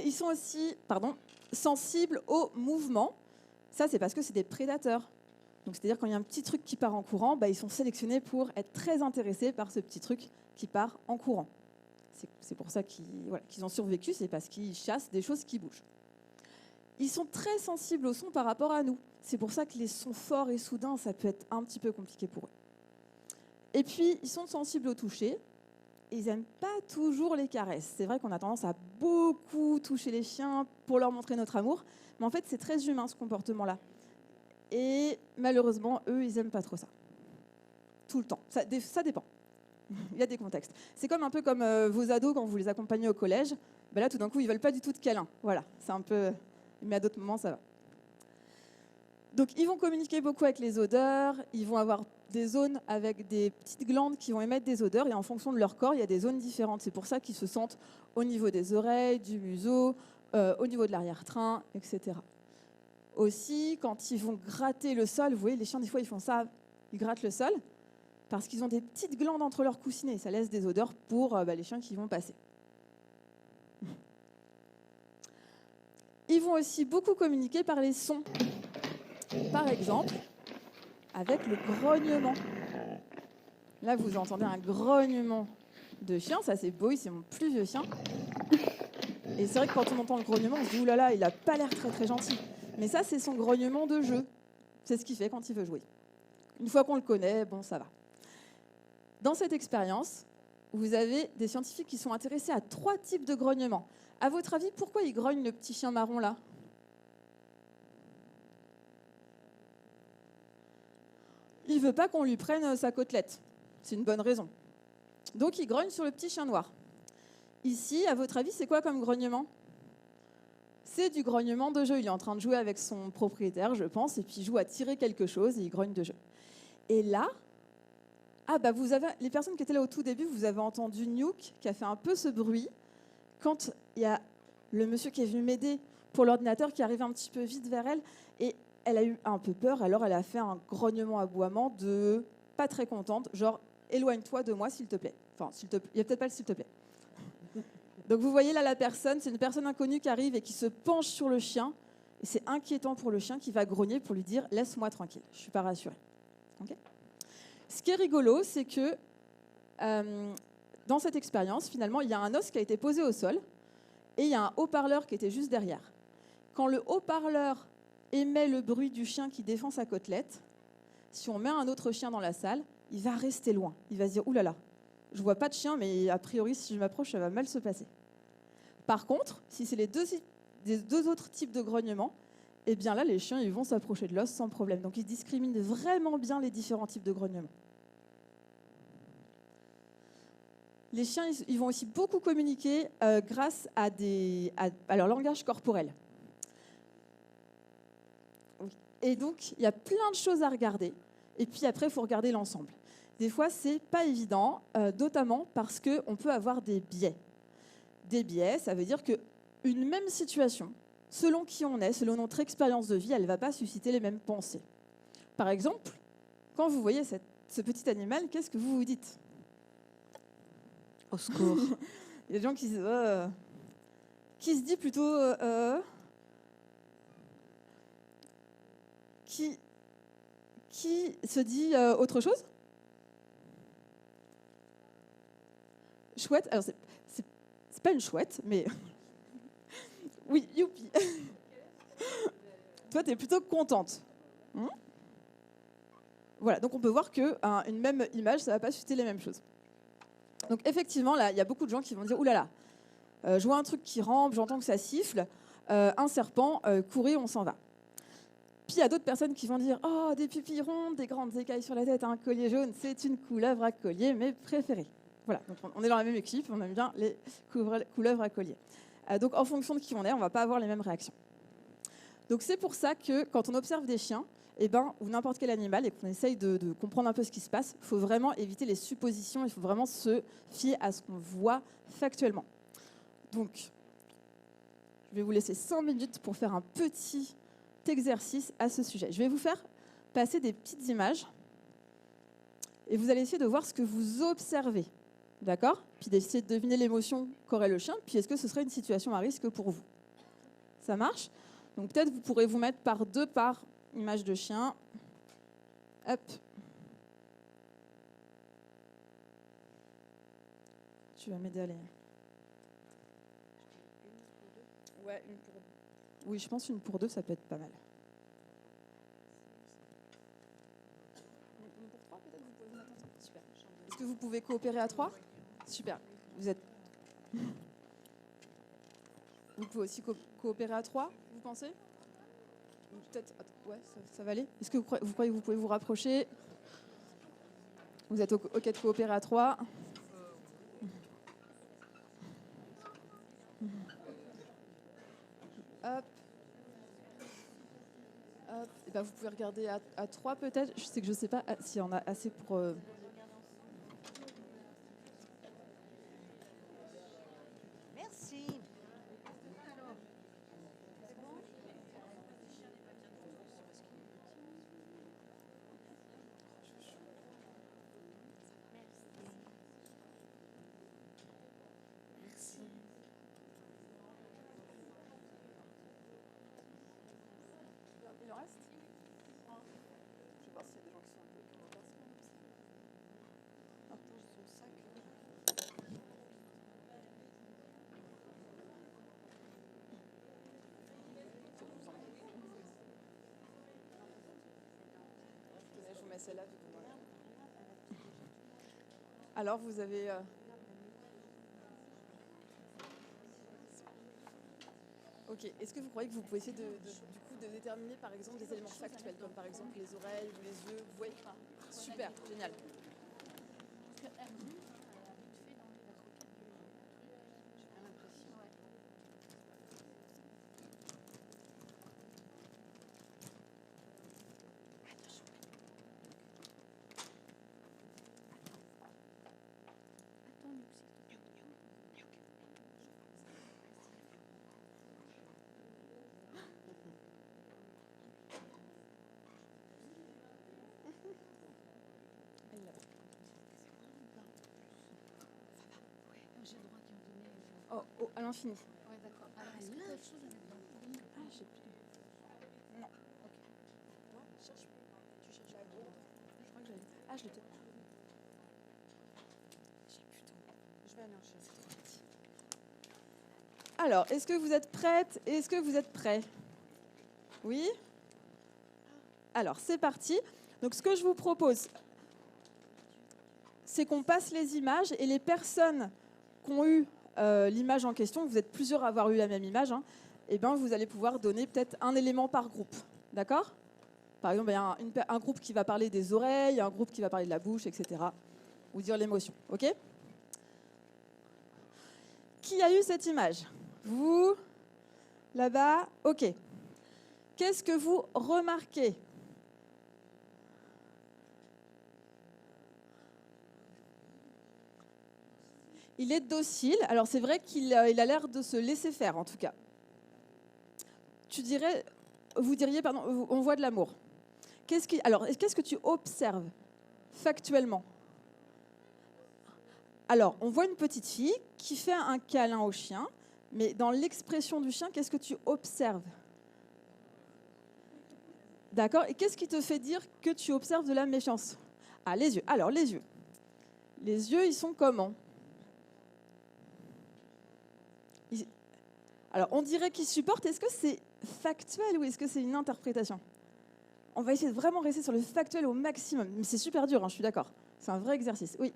Ils sont aussi sensibles aux mouvements. Ça, c'est parce que c'est des prédateurs. Donc, c'est-à-dire quand il y a un petit truc qui part en courant, ils sont sélectionnés pour être très intéressés par ce petit truc qui part en courant. C'est pour ça qu'ils ont survécu, c'est parce qu'ils chassent des choses qui bougent. Ils sont très sensibles au son par rapport à nous. C'est pour ça que les sons forts et soudains, ça peut être un petit peu compliqué pour eux. Et puis, ils sont sensibles au toucher. Ils n'aiment pas toujours les caresses. C'est vrai qu'on a tendance à beaucoup toucher les chiens pour leur montrer notre amour. Mais en fait, c'est très humain, ce comportement-là. Et malheureusement, eux, ils n'aiment pas trop ça. Tout le temps. Ça dépend. Il y a des contextes. C'est un peu comme vos ados quand vous les accompagnez au collège. Là, tout d'un coup, ils ne veulent pas du tout de câlin. Voilà, c'est un peu... Mais à d'autres moments, ça va. Donc, ils vont communiquer beaucoup avec les odeurs. Ils vont avoir des zones avec des petites glandes qui vont émettre des odeurs. Et en fonction de leur corps, il y a des zones différentes. C'est pour ça qu'ils se sentent au niveau des oreilles, du museau, au niveau de l'arrière-train, etc. Aussi, quand ils vont gratter le sol, vous voyez, les chiens, des fois, ils font ça. Ils grattent le sol. parce qu'ils ont des petites glandes entre leurs coussinets. Ça laisse des odeurs pour les chiens qui vont passer. Ils vont aussi beaucoup communiquer par les sons. Par exemple, avec le grognement. Là, vous entendez un grognement de chien. Ça, c'est Bowie, c'est mon plus vieux chien. Et c'est vrai que quand on entend le grognement, on se dit « Ouh là là, il n'a pas l'air très très gentil ». Mais ça, c'est son grognement de jeu. C'est ce qu'il fait quand il veut jouer. Une fois qu'on le connaît, bon, ça va. Dans cette expérience, vous avez des scientifiques qui sont intéressés à 3 types de grognements. À votre avis, pourquoi il grogne le petit chien marron là ? Il ne veut pas qu'on lui prenne sa côtelette. C'est une bonne raison. Donc il grogne sur le petit chien noir. Ici, à votre avis, c'est quoi comme grognement ? C'est du grognement de jeu. Il est en train de jouer avec son propriétaire, je pense, et puis il joue à tirer quelque chose et il grogne de jeu. Et là, vous avez, les personnes qui étaient là au tout début, vous avez entendu Nuke qui a fait un peu ce bruit quand il y a le monsieur qui est venu m'aider pour l'ordinateur qui arrive un petit peu vite vers elle et elle a eu un peu peur, alors elle a fait un grognement aboiement de pas très contente, genre éloigne-toi de moi s'il te plaît. Enfin, il n'y a peut-être pas le s'il te plaît. Donc vous voyez là la personne, c'est une personne inconnue qui arrive et qui se penche sur le chien et c'est inquiétant pour le chien qui va grogner pour lui dire laisse-moi tranquille, je ne suis pas rassurée. Okay. Ce qui est rigolo, c'est que dans cette expérience, finalement, il y a un os qui a été posé au sol et il y a un haut-parleur qui était juste derrière. Quand le haut-parleur émet le bruit du chien qui défend sa côtelette, si on met un autre chien dans la salle, il va rester loin. Il va se dire « Ouh là là, je ne vois pas de chien, mais a priori, si je m'approche, ça va mal se passer. » Par contre, si c'est les deux autres types de grognements, eh bien là, les chiens ils vont s'approcher de l'os sans problème. Donc, ils discriminent vraiment bien les différents types de grognements. Les chiens, ils vont aussi beaucoup communiquer grâce à leur langage corporel. Et donc, il y a plein de choses à regarder. Et puis après, il faut regarder l'ensemble. Des fois, ce n'est pas évident, notamment parce qu'on peut avoir des biais. Des biais, ça veut dire qu'une même situation, selon qui on est, selon notre expérience de vie, elle ne va pas susciter les mêmes pensées. Par exemple, quand vous voyez ce petit animal, qu'est-ce que vous vous dites ? Au secours. Il y a des gens qui disent qui se dit plutôt qui se dit autre chose ? Chouette. Alors c'est pas une chouette, mais oui, youpi. Toi, tu es plutôt contente. Voilà, donc on peut voir qu'une même image, ça ne va pas susciter les mêmes choses. Donc effectivement, là, il y a beaucoup de gens qui vont dire « Ouh là là, je vois un truc qui rampe, j'entends que ça siffle, un serpent, courez, on s'en va. » Puis il y a d'autres personnes qui vont dire « Oh, des pupilles rondes, des grandes écailles sur la tête, un collier jaune, c'est une couleuvre à collier, mes préférés. » Voilà, donc on est dans la même équipe, on aime bien les couleuvres à collier. Donc en fonction de qui on est, on ne va pas avoir les mêmes réactions. Donc c'est pour ça que quand on observe des chiens, ou n'importe quel animal, et qu'on essaye de comprendre un peu ce qui se passe, il faut vraiment éviter les suppositions, il faut vraiment se fier à ce qu'on voit factuellement. Donc, je vais vous laisser 5 minutes pour faire un petit exercice à ce sujet. Je vais vous faire passer des petites images, et vous allez essayer de voir ce que vous observez, d'accord ? Puis d'essayer de deviner l'émotion qu'aurait le chien, puis est-ce que ce serait une situation à risque pour vous ? Ça marche ? Donc peut-être vous pourrez vous mettre par image de chien. Hop. Tu vas m'aider à aller. Ouais, une pour deux. Oui, je pense une pour deux, ça peut être pas mal. Une pour trois, peut-être, vous pouvez vous mettre ensemble. Super. Est-ce que vous pouvez coopérer à 3 ? Super. Vous pouvez aussi coopérer à 3, vous pensez ? Peut-être. Ouais, ça va aller. Est-ce que vous croyez que vous pouvez vous rapprocher ? Vous êtes OK de coopérer à 3 ? Hop. Hop. Et ben vous pouvez regarder à 3 peut-être. Je sais que je ne sais pas s'il y en a assez pour... Merci. Il en reste? Je vais voir s'il y a des gens qui sont un peu je vous mets celle-là. Alors, vous avez... Ok, est-ce que vous croyez que vous pouvez essayer du coup, de déterminer par exemple des éléments factuels, comme par exemple les oreilles ou les yeux? Vous voyez? Super, génial. Oh, oh, à l'infini. Ouais, d'accord. Alors, est-ce que tu as autre chose à mettre dans le livre? Ah, j'ai plus. Non. Ok. Non, cherche. Tu cherches à gros. Je crois que j'avais. Ah, je l'ai peut-être. J'ai plus tout. Je vais aller en chercher. Alors, est-ce que vous êtes prête? Est-ce que vous êtes prêts? Oui? Alors, c'est parti. Donc, ce que je vous propose, c'est qu'on passe les images et les personnes qui ont eu l'image en question, vous êtes plusieurs à avoir eu la même image, hein, et ben vous allez pouvoir donner peut-être un élément par groupe. D'accord? Par exemple, il y a un groupe qui va parler des oreilles, un groupe qui va parler de la bouche, etc. Ou dire l'émotion. OK? Qui a eu cette image? Vous? Là-bas? OK. Qu'est-ce que vous remarquez? Il est docile. Alors, c'est vrai qu'il a l'air de se laisser faire, en tout cas. Vous diriez, pardon, on voit de l'amour. Qu'est-ce que tu observes factuellement? Alors, on voit une petite fille qui fait un câlin au chien, mais dans l'expression du chien, qu'est-ce que tu observes? D'accord. Et qu'est-ce qui te fait dire que tu observes de la méfiance? Ah, les yeux. Alors, les yeux. Les yeux, ils sont comment? Alors, on dirait qu'ils supportent. Est-ce que c'est factuel ou est-ce que c'est une interprétation? On va essayer de vraiment rester sur le factuel au maximum. Mais c'est super dur, hein, je suis d'accord. C'est un vrai exercice. Oui.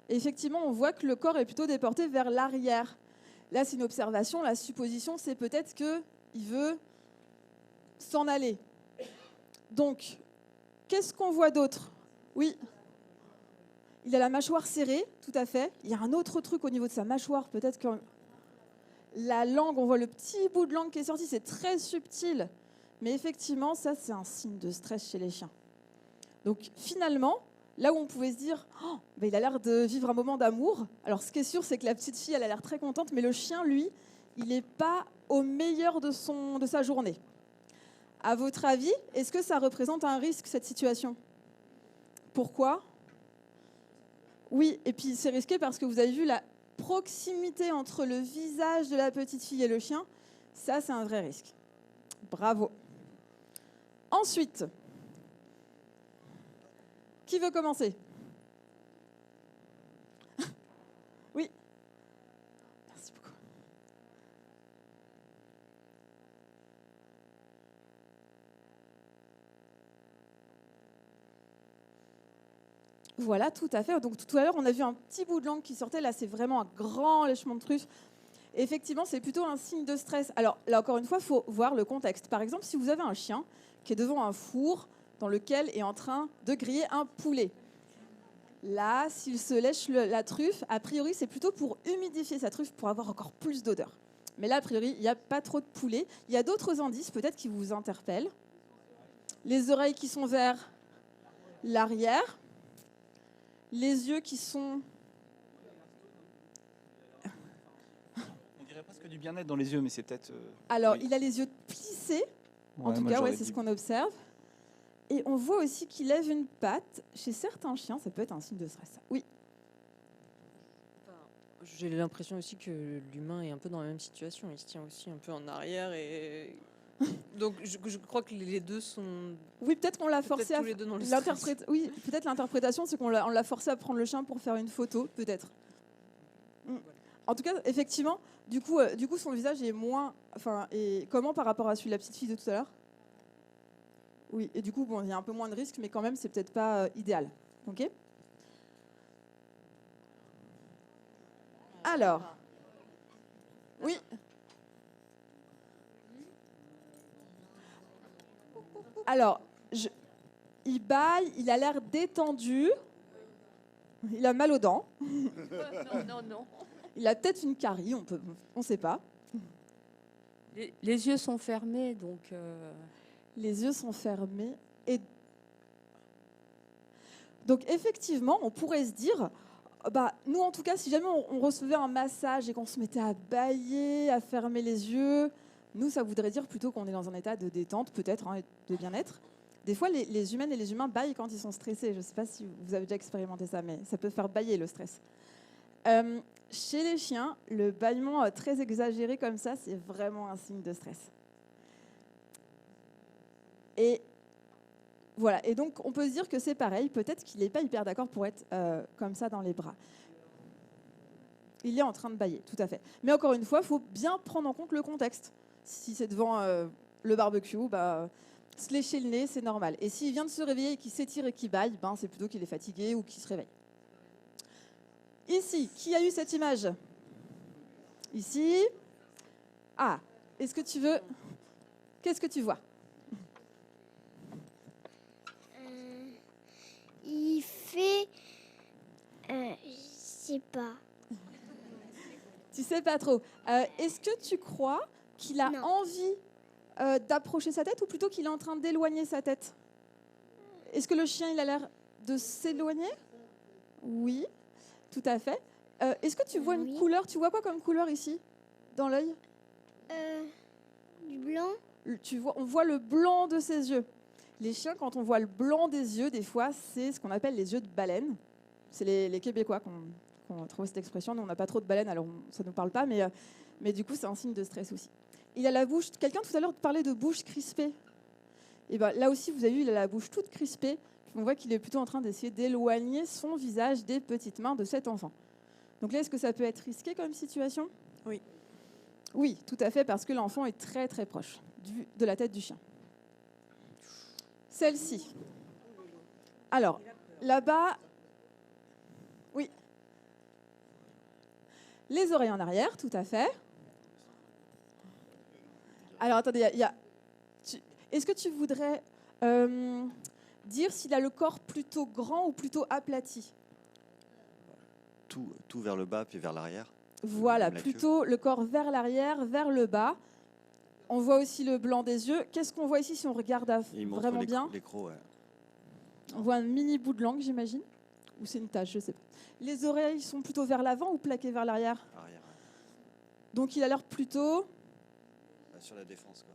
Effectivement, on voit que le corps est plutôt déporté vers l'arrière. Là, c'est une observation. La supposition, c'est peut-être qu'il veut s'en aller. Donc, qu'est-ce qu'on voit d'autre? Oui. Il a la mâchoire serrée, tout à fait. Il y a un autre truc au niveau de sa mâchoire. Peut-être que la langue, on voit le petit bout de langue qui est sorti. C'est très subtil. Mais effectivement, ça, c'est un signe de stress chez les chiens. Donc, finalement, là où on pouvait se dire oh, ben, il a l'air de vivre un moment d'amour. Alors, ce qui est sûr, c'est que la petite fille, elle a l'air très contente. Mais le chien, lui, il n'est pas au meilleur de sa journée. À votre avis, est-ce que ça représente un risque, cette situation? Pourquoi? Oui, et puis c'est risqué parce que vous avez vu la proximité entre le visage de la petite fille et le chien. Ça, c'est un vrai risque. Bravo. Ensuite, qui veut commencer? Oui. Merci beaucoup. Voilà, tout à fait. Donc tout à l'heure, on a vu un petit bout de langue qui sortait. Là, c'est vraiment un grand lèchement de truffe. Et effectivement, c'est plutôt un signe de stress. Alors là, encore une fois, il faut voir le contexte. Par exemple, si vous avez un chien qui est devant un four dans lequel est en train de griller un poulet. Là, s'il se lèche la truffe, a priori, c'est plutôt pour humidifier sa truffe pour avoir encore plus d'odeur. Mais là, a priori, il n'y a pas trop de poulet. Il y a d'autres indices, peut-être, qui vous interpellent. Les oreilles qui sont vers l'arrière. Les yeux qui sont... On dirait presque du bien-être dans les yeux, mais c'est peut-être... Alors, oui. il a les yeux plissés. En tout moi, cas, ouais, j'aurais c'est dit. ce qu'on observe. Et on voit aussi qu'il lève une patte. Chez certains chiens, ça peut être un signe de stress. Oui. J'ai l'impression aussi que l'humain est un peu dans la même situation. Il se tient aussi un peu en arrière et donc je crois que les deux sont Oui, peut-être qu'on l'a peut-être forcé à tous les deux dans le stress. Oui, peut-être l'interprétation, c'est qu'on l'a forcé à prendre le chien pour faire une photo, peut-être. En tout cas, effectivement, du coup, son visage est moins... Enfin, et comment par rapport à celui de la petite fille de tout à l'heure? Oui, et du coup, bon, il y a un peu moins de risques, mais quand même, c'est peut-être pas idéal. Ok. Alors, oui. Alors, il bâille, il a l'air détendu. Il a mal aux dents. Non. Il a peut-être une carie, on sait pas. Les yeux sont fermés, donc Les yeux sont fermés. Et donc, effectivement, on pourrait se dire, bah, nous, en tout cas, si jamais on recevait un massage et qu'on se mettait à bâiller, à fermer les yeux, nous, ça voudrait dire plutôt qu'on est dans un état de détente, peut-être, hein, de bien-être. Des fois, les humaines et les humains bâillent quand ils sont stressés. Je ne sais pas si vous avez déjà expérimenté ça, mais ça peut faire bâiller le stress. Chez les chiens, le bâillement très exagéré comme ça, c'est vraiment un signe de stress. Et voilà. Et donc, on peut se dire que c'est pareil. Peut-être qu'il n'est pas hyper d'accord pour être comme ça dans les bras. Il est en train de bâiller, tout à fait. Mais encore une fois, il faut bien prendre en compte le contexte. Si c'est devant le barbecue, bah, se lécher le nez, c'est normal. Et s'il vient de se réveiller et qu'il s'étire et qu'il bâille, ben, c'est plutôt qu'il est fatigué ou qu'il se réveille. Ici, qui a eu cette image? Ici. Ah, est-ce que tu veux... Qu'est-ce que tu vois? Il fait... je sais pas. Tu sais pas trop. Est-ce que tu crois qu'il a Non. envie d'approcher sa tête ou plutôt qu'il est en train d'éloigner sa tête? Est-ce que le chien, il a l'air de s'éloigner? Oui, tout à fait. Est-ce que tu vois une Oui. couleur? Tu vois quoi comme couleur ici, dans l'œil? Du blanc. On voit le blanc de ses yeux. Les chiens, quand on voit le blanc des yeux, des fois, c'est ce qu'on appelle les yeux de baleine. C'est les Québécois qui ont trouvé cette expression. Nous, on n'a pas trop de baleines, alors ça ne nous parle pas, mais du coup, c'est un signe de stress aussi. Il a la bouche... Quelqu'un tout à l'heure parlait de bouche crispée. Et ben, là aussi, vous avez vu, il a la bouche toute crispée. On voit qu'il est plutôt en train d'essayer d'éloigner son visage des petites mains de cet enfant. Donc là, est-ce que ça peut être risqué comme situation? Oui. Oui, tout à fait, parce que l'enfant est très très proche de la tête du chien. Celle-ci. Alors, là-bas, oui. Les oreilles en arrière, tout à fait. Alors, attendez, est-ce que tu voudrais dire s'il a le corps plutôt grand ou plutôt aplati? Tout vers le bas puis vers l'arrière. Voilà, Comme la plutôt le corps vers l'arrière, vers le bas. On voit aussi le blanc des yeux. Qu'est-ce qu'on voit ici si on regarde Il montre vraiment bien? les crocs, ouais. On voit un mini bout de langue, j'imagine. Ou c'est une tache, je sais pas. Les oreilles sont plutôt vers l'avant ou plaquées vers l'arrière? Arrière, ouais. Donc il a l'air plutôt... Sur la défense, quoi.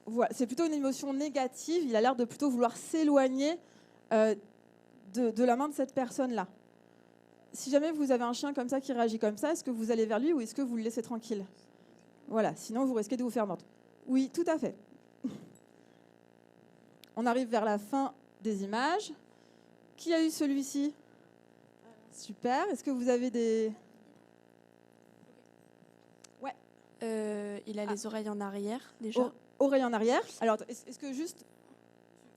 Voilà, c'est plutôt une émotion négative. Il a l'air de plutôt vouloir s'éloigner de la main de cette personne-là. Si jamais vous avez un chien comme ça qui réagit comme ça, est-ce que vous allez vers lui ou est-ce que vous le laissez tranquille? Voilà, sinon vous risquez de vous faire mordre. Oui, tout à fait. On arrive vers la fin des images. Qui a eu celui-ci? Super. Est-ce que vous avez des... Ouais. Il a les oreilles en arrière, déjà. Oreille en arrière. Alors, est-ce que juste...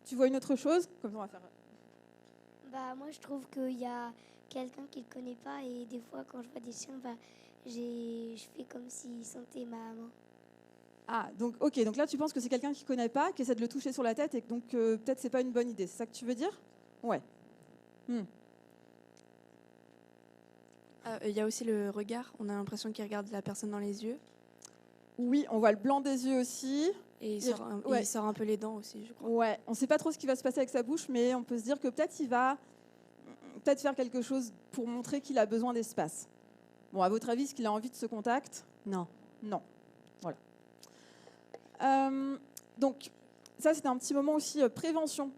Tu vois une autre chose? Comme ça, on va faire... Bah, moi, je trouve qu'il y a quelqu'un qui ne le connaît pas et des fois, quand je vois des chiens, bah, je fais comme s'il sentait ma main. Ah, donc, ok. Donc là, tu penses que c'est quelqu'un qui ne connaît pas, qui essaie de le toucher sur la tête et que donc peut-être c'est pas une bonne idée. C'est ça que tu veux dire? Ouais. Il y a aussi le regard. On a l'impression qu'il regarde la personne dans les yeux. Oui, on voit le blanc des yeux aussi. Et il sort un peu les dents aussi, je crois. Ouais, on ne sait pas trop ce qui va se passer avec sa bouche, mais on peut se dire que peut-être il va faire quelque chose pour montrer qu'il a besoin d'espace. Bon, à votre avis, est-ce qu'il a envie de ce contact? Non. Non. Voilà. Donc, ça, c'était un petit moment aussi prévention.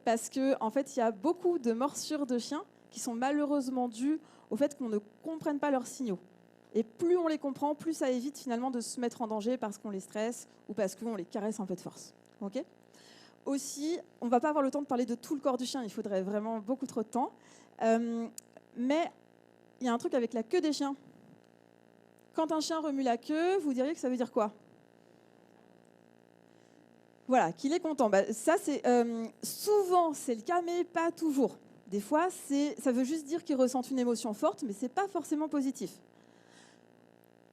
Parce qu'en fait, il y a beaucoup de morsures de chiens qui sont malheureusement dues au fait qu'on ne comprenne pas leurs signaux. Et plus on les comprend, plus ça évite finalement de se mettre en danger parce qu'on les stresse ou parce qu'on les caresse un peu de force. Ok ? Aussi, on ne va pas avoir le temps de parler de tout le corps du chien, il faudrait vraiment beaucoup trop de temps. Mais il y a un truc avec la queue des chiens. Quand un chien remue la queue, vous diriez que ça veut dire quoi ? Voilà, qu'il est content. Ça, souvent, c'est le cas, mais pas toujours. Des fois, ça veut juste dire qu'il ressent une émotion forte, mais ce n'est pas forcément positif.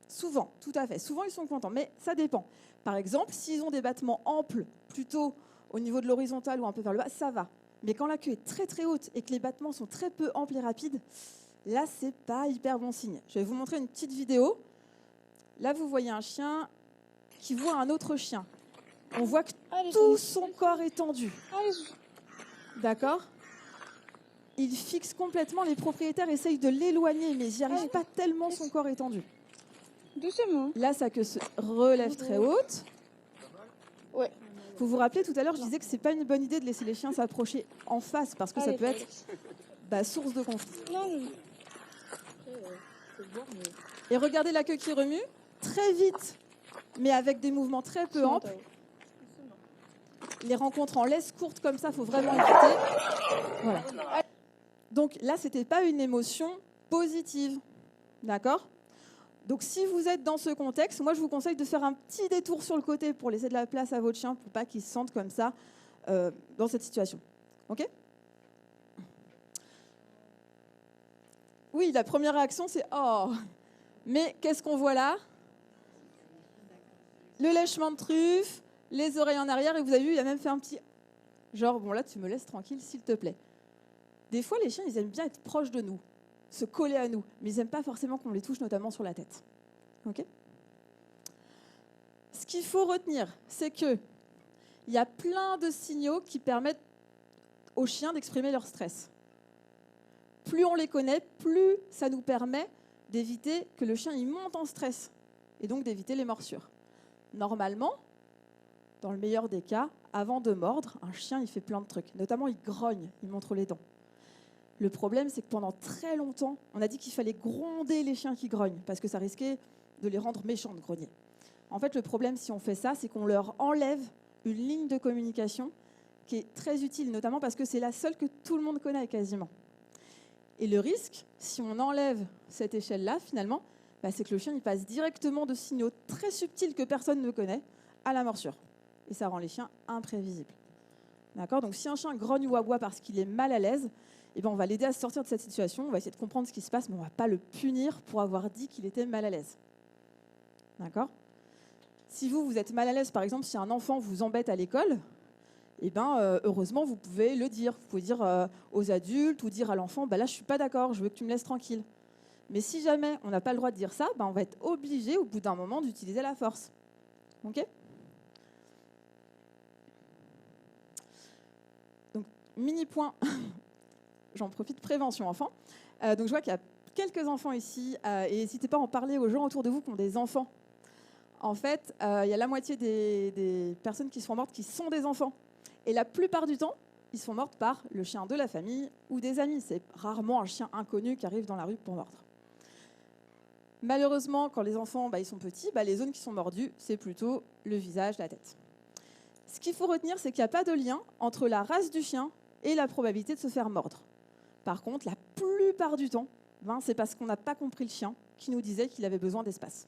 Souvent, tout à fait. Souvent, ils sont contents, mais ça dépend. Par exemple, s'ils ont des battements amples, plutôt au niveau de l'horizontale ou un peu vers le bas, ça va. Mais quand la queue est très très haute et que les battements sont très peu amples et rapides, là, c'est pas hyper bon signe. Je vais vous montrer une petite vidéo. Là, vous voyez un chien qui voit un autre chien. On voit que tout son corps est tendu. D'accord ? Il fixe complètement, les propriétaires essayent de l'éloigner, mais ils n'y arrivent pas tellement son corps est tendu. Doucement. Là, sa queue se relève très haute. Ouais. Vous vous rappelez, tout à l'heure, je disais que ce n'est pas une bonne idée de laisser les chiens s'approcher en face, parce que ça peut être source de conflit. Et regardez la queue qui remue, très vite, mais avec des mouvements très peu amples. Les rencontres en laisse courte comme ça, il faut vraiment éviter. Voilà. Donc là, ce n'était pas une émotion positive. D'accord ? Donc si vous êtes dans ce contexte, moi je vous conseille de faire un petit détour sur le côté pour laisser de la place à votre chien pour pas qu'il se sente comme ça dans cette situation. Ok ? Oui, la première réaction c'est « Oh !» Mais qu'est-ce qu'on voit là ? Le lèchement de truffe, les oreilles en arrière, et vous avez vu, il a même fait un petit genre « Bon là, tu me laisses tranquille, s'il te plaît ». Des fois, les chiens, ils aiment bien être proches de nous, se coller à nous, mais ils n'aiment pas forcément qu'on les touche, notamment sur la tête. Ok ? Ce qu'il faut retenir, c'est qu'il y a plein de signaux qui permettent aux chiens d'exprimer leur stress. Plus on les connaît, plus ça nous permet d'éviter que le chien il monte en stress, et donc d'éviter les morsures. Normalement, dans le meilleur des cas, avant de mordre, un chien il fait plein de trucs, notamment il grogne, il montre les dents. Le problème, c'est que pendant très longtemps, on a dit qu'il fallait gronder les chiens qui grognent, parce que ça risquait de les rendre méchants de grogner. En fait, le problème, si on fait ça, c'est qu'on leur enlève une ligne de communication qui est très utile, notamment parce que c'est la seule que tout le monde connaît quasiment. Et le risque, si on enlève cette échelle-là, finalement, c'est que le chien il passe directement de signaux très subtils que personne ne connaît à la morsure. Et ça rend les chiens imprévisibles. D'accord ? Donc, si un chien grogne ou aboie parce qu'il est mal à l'aise, on va l'aider à sortir de cette situation, on va essayer de comprendre ce qui se passe, mais on ne va pas le punir pour avoir dit qu'il était mal à l'aise. D'accord ? Si vous êtes mal à l'aise, par exemple, si un enfant vous embête à l'école, heureusement, vous pouvez le dire. Vous pouvez dire aux adultes ou dire à l'enfant, là, je ne suis pas d'accord, je veux que tu me laisses tranquille. Mais si jamais on n'a pas le droit de dire ça, on va être obligé, au bout d'un moment, d'utiliser la force. Ok ? Donc, mini point... J'en profite, prévention enfant. Donc je vois qu'il y a quelques enfants ici, et n'hésitez pas à en parler aux gens autour de vous qui ont des enfants. En fait, il y a la moitié des personnes qui se font mortes qui sont des enfants. Et la plupart du temps, ils se font mortes par le chien de la famille ou des amis. C'est rarement un chien inconnu qui arrive dans la rue pour mordre. Malheureusement, quand les enfants ils sont petits, les zones qui sont mordues, c'est plutôt le visage, la tête. Ce qu'il faut retenir, c'est qu'il n'y a pas de lien entre la race du chien et la probabilité de se faire mordre. Par contre, la plupart du temps, c'est parce qu'on n'a pas compris le chien qui nous disait qu'il avait besoin d'espace.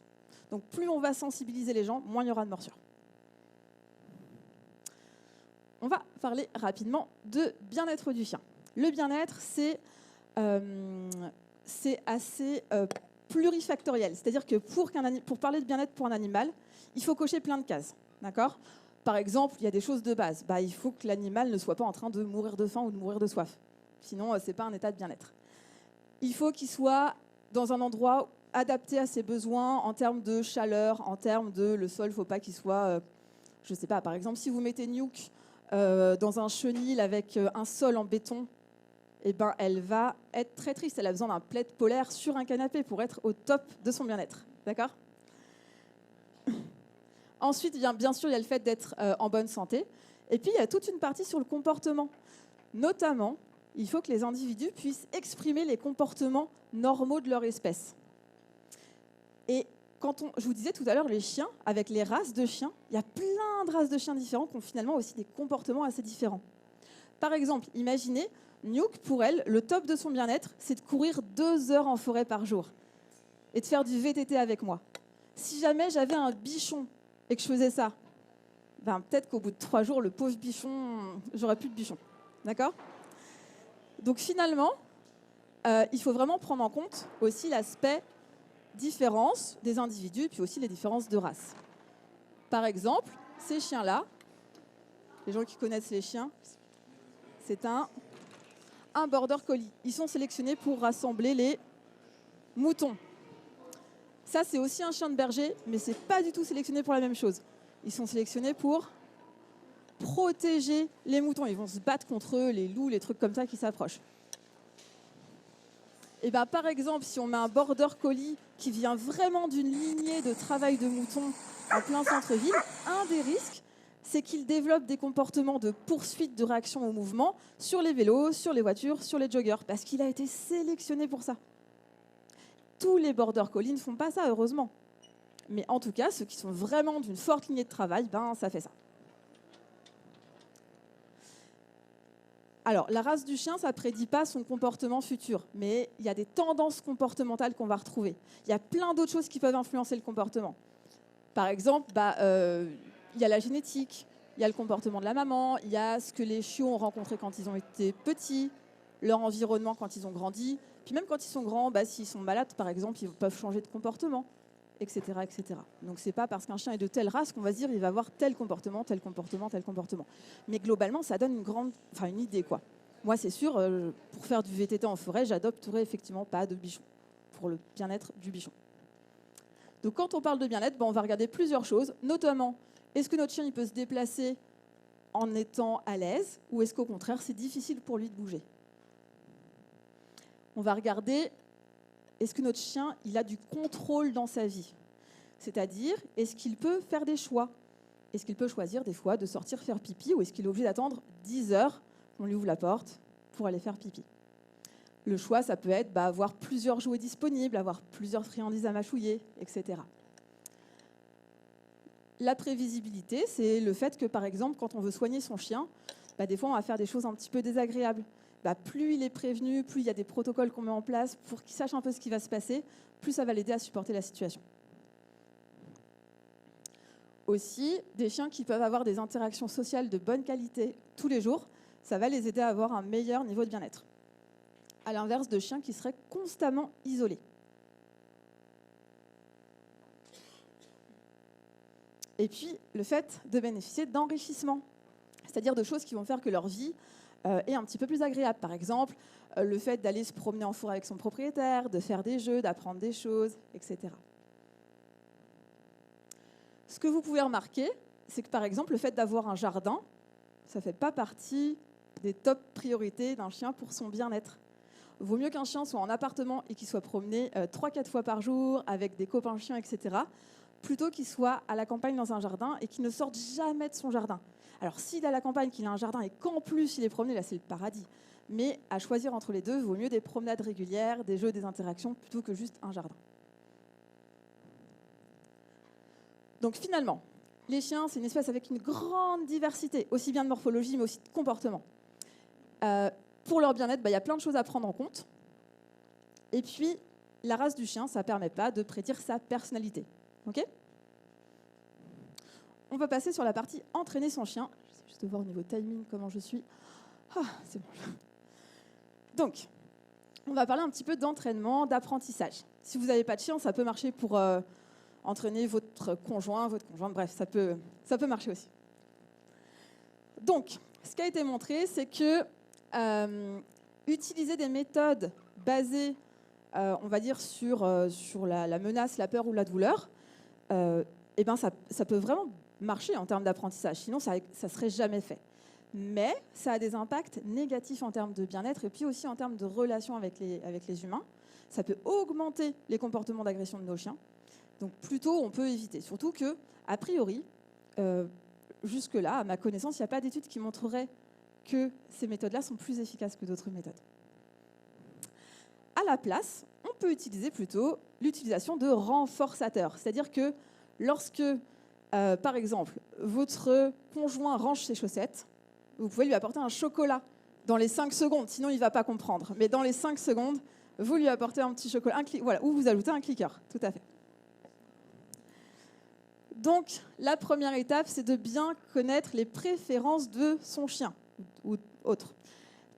Donc plus on va sensibiliser les gens, moins il y aura de morsures. On va parler rapidement de bien-être du chien. Le bien-être, c'est assez plurifactoriel. C'est-à-dire que pour parler de bien-être pour un animal, il faut cocher plein de cases. D'accord ? Par exemple, il y a des choses de base. Il faut que l'animal ne soit pas en train de mourir de faim ou de mourir de soif. Sinon, ce n'est pas un état de bien-être. Il faut qu'il soit dans un endroit adapté à ses besoins en termes de chaleur, en termes de le sol, il ne faut pas qu'il soit, je ne sais pas, par exemple, si vous mettez Nuke dans un chenil avec un sol en béton, elle va être très triste. Elle a besoin d'un plaid polaire sur un canapé pour être au top de son bien-être. D'accord ? Ensuite, bien sûr, il y a le fait d'être en bonne santé. Et puis, il y a toute une partie sur le comportement. Notamment, il faut que les individus puissent exprimer les comportements normaux de leur espèce. Et je vous disais tout à l'heure, les chiens, avec les races de chiens, il y a plein de races de chiens différents qui ont finalement aussi des comportements assez différents. Par exemple, imaginez, Nuke, pour elle, le top de son bien-être, c'est de courir 2 heures en forêt par jour et de faire du VTT avec moi. Si jamais j'avais un bichon et que je faisais ça, peut-être qu'au bout de 3 jours, le pauvre bichon, j'aurais plus de bichon. D'accord ? Donc finalement, il faut vraiment prendre en compte aussi l'aspect différence des individus, puis aussi les différences de race. Par exemple, ces chiens-là, les gens qui connaissent les chiens, c'est un border collie. Ils sont sélectionnés pour rassembler les moutons. Ça, c'est aussi un chien de berger, mais c'est pas du tout sélectionné pour la même chose. Ils sont sélectionnés pour protéger les moutons. Ils vont se battre contre eux, les loups, les trucs comme ça qui s'approchent. Et par exemple, si on met un border collie qui vient vraiment d'une lignée de travail de moutons en plein centre-ville, un des risques, c'est qu'il développe des comportements de poursuite de réaction au mouvement sur les vélos, sur les voitures, sur les joggers, parce qu'il a été sélectionné pour ça. Tous les border collies ne font pas ça, heureusement. Mais en tout cas, ceux qui sont vraiment d'une forte lignée de travail, ça fait ça. Alors, la race du chien, ça ne prédit pas son comportement futur, mais il y a des tendances comportementales qu'on va retrouver. Il y a plein d'autres choses qui peuvent influencer le comportement. Par exemple, il y a la génétique, il y a le comportement de la maman, il y a ce que les chiots ont rencontré quand ils ont été petits, leur environnement quand ils ont grandi, puis même quand ils sont grands, s'ils sont malades, par exemple, ils peuvent changer de comportement, etc., etc. Donc, ce n'est pas parce qu'un chien est de telle race qu'on va se dire qu'il va avoir tel comportement, tel comportement, tel comportement. Mais globalement, ça donne une idée, quoi. Moi, c'est sûr, pour faire du VTT en forêt, j'adopterai effectivement pas de bichon, pour le bien-être du bichon. Donc, quand on parle de bien-être, on va regarder plusieurs choses, notamment, est-ce que notre chien il peut se déplacer en étant à l'aise, ou est-ce qu'au contraire, c'est difficile pour lui de bouger ? On va regarder, est-ce que notre chien il a du contrôle dans sa vie ? C'est-à-dire, est-ce qu'il peut faire des choix ? Est-ce qu'il peut choisir des fois de sortir faire pipi, ou est-ce qu'il est obligé d'attendre 10 heures qu'on lui ouvre la porte pour aller faire pipi ? Le choix, ça peut être avoir plusieurs jouets disponibles, avoir plusieurs friandises à mâchouiller, etc. La prévisibilité, c'est le fait que, par exemple, quand on veut soigner son chien, des fois, on va faire des choses un petit peu désagréables. Plus il est prévenu, plus il y a des protocoles qu'on met en place pour qu'il sache un peu ce qui va se passer, plus ça va l'aider à supporter la situation. Aussi, des chiens qui peuvent avoir des interactions sociales de bonne qualité tous les jours, ça va les aider à avoir un meilleur niveau de bien-être. À l'inverse de chiens qui seraient constamment isolés. Et puis, le fait de bénéficier d'enrichissement, c'est-à-dire de choses qui vont faire que leur vie est un petit peu plus agréable. Par exemple, le fait d'aller se promener en forêt avec son propriétaire, de faire des jeux, d'apprendre des choses, etc. Ce que vous pouvez remarquer, c'est que par exemple, le fait d'avoir un jardin, ça ne fait pas partie des top priorités d'un chien pour son bien-être. Vaut mieux qu'un chien soit en appartement et qu'il soit promené 3-4 fois par jour avec des copains chiens, etc., plutôt qu'il soit à la campagne dans un jardin et qu'il ne sorte jamais de son jardin. Alors, s'il est à la campagne, qu'il a un jardin et qu'en plus il est promené, là c'est le paradis. Mais à choisir entre les deux, il vaut mieux des promenades régulières, des jeux, des interactions, plutôt que juste un jardin. Donc finalement, les chiens, c'est une espèce avec une grande diversité, aussi bien de morphologie, mais aussi de comportement. Pour leur bien-être, il y a plein de choses à prendre en compte. Et puis, la race du chien, ça ne permet pas de prédire sa personnalité. Okay ? On va passer sur la partie entraîner son chien. J'essaie juste de voir au niveau timing comment je suis. Ah, c'est bon. Donc, on va parler un petit peu d'entraînement, d'apprentissage. Si vous n'avez pas de chien, ça peut marcher pour entraîner votre conjoint, votre conjointe. Bref, ça peut marcher aussi. Donc, ce qui a été montré, c'est que utiliser des méthodes basées, on va dire, sur la menace, la peur ou la douleur, ça peut vraiment marcher en termes d'apprentissage. Sinon, ça ne serait jamais fait. Mais ça a des impacts négatifs en termes de bien-être et puis aussi en termes de relations avec les humains. Ça peut augmenter les comportements d'agression de nos chiens. Donc plutôt, on peut éviter. Surtout que, a priori, jusque-là, à ma connaissance, il n'y a pas d'études qui montreraient que ces méthodes-là sont plus efficaces que d'autres méthodes. À la place, on peut utiliser plutôt l'utilisation de renforçateurs. C'est-à-dire que lorsque, par exemple, votre conjoint range ses chaussettes, vous pouvez lui apporter un chocolat dans les 5 secondes, sinon il ne va pas comprendre. Mais dans les 5 secondes, vous lui apportez un petit chocolat, voilà, ou vous ajoutez un clicker, tout à fait. Donc, la première étape, c'est de bien connaître les préférences de son chien ou autre.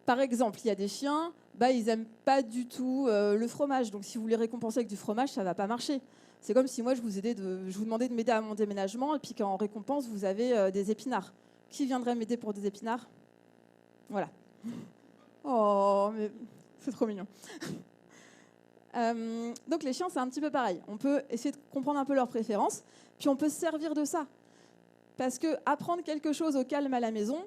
Par exemple, il y a des chiens, ils n'aiment pas du tout le fromage. Donc, si vous les récompensez avec du fromage, ça ne va pas marcher. C'est comme si moi, je vous demandais de m'aider à mon déménagement et puis qu'en récompense, vous avez des épinards. Qui viendrait m'aider pour des épinards? Voilà. Oh, mais c'est trop mignon. Donc, les chiens, c'est un petit peu pareil. On peut essayer de comprendre un peu leurs préférences, puis on peut se servir de ça. Parce que apprendre quelque chose au calme à la maison,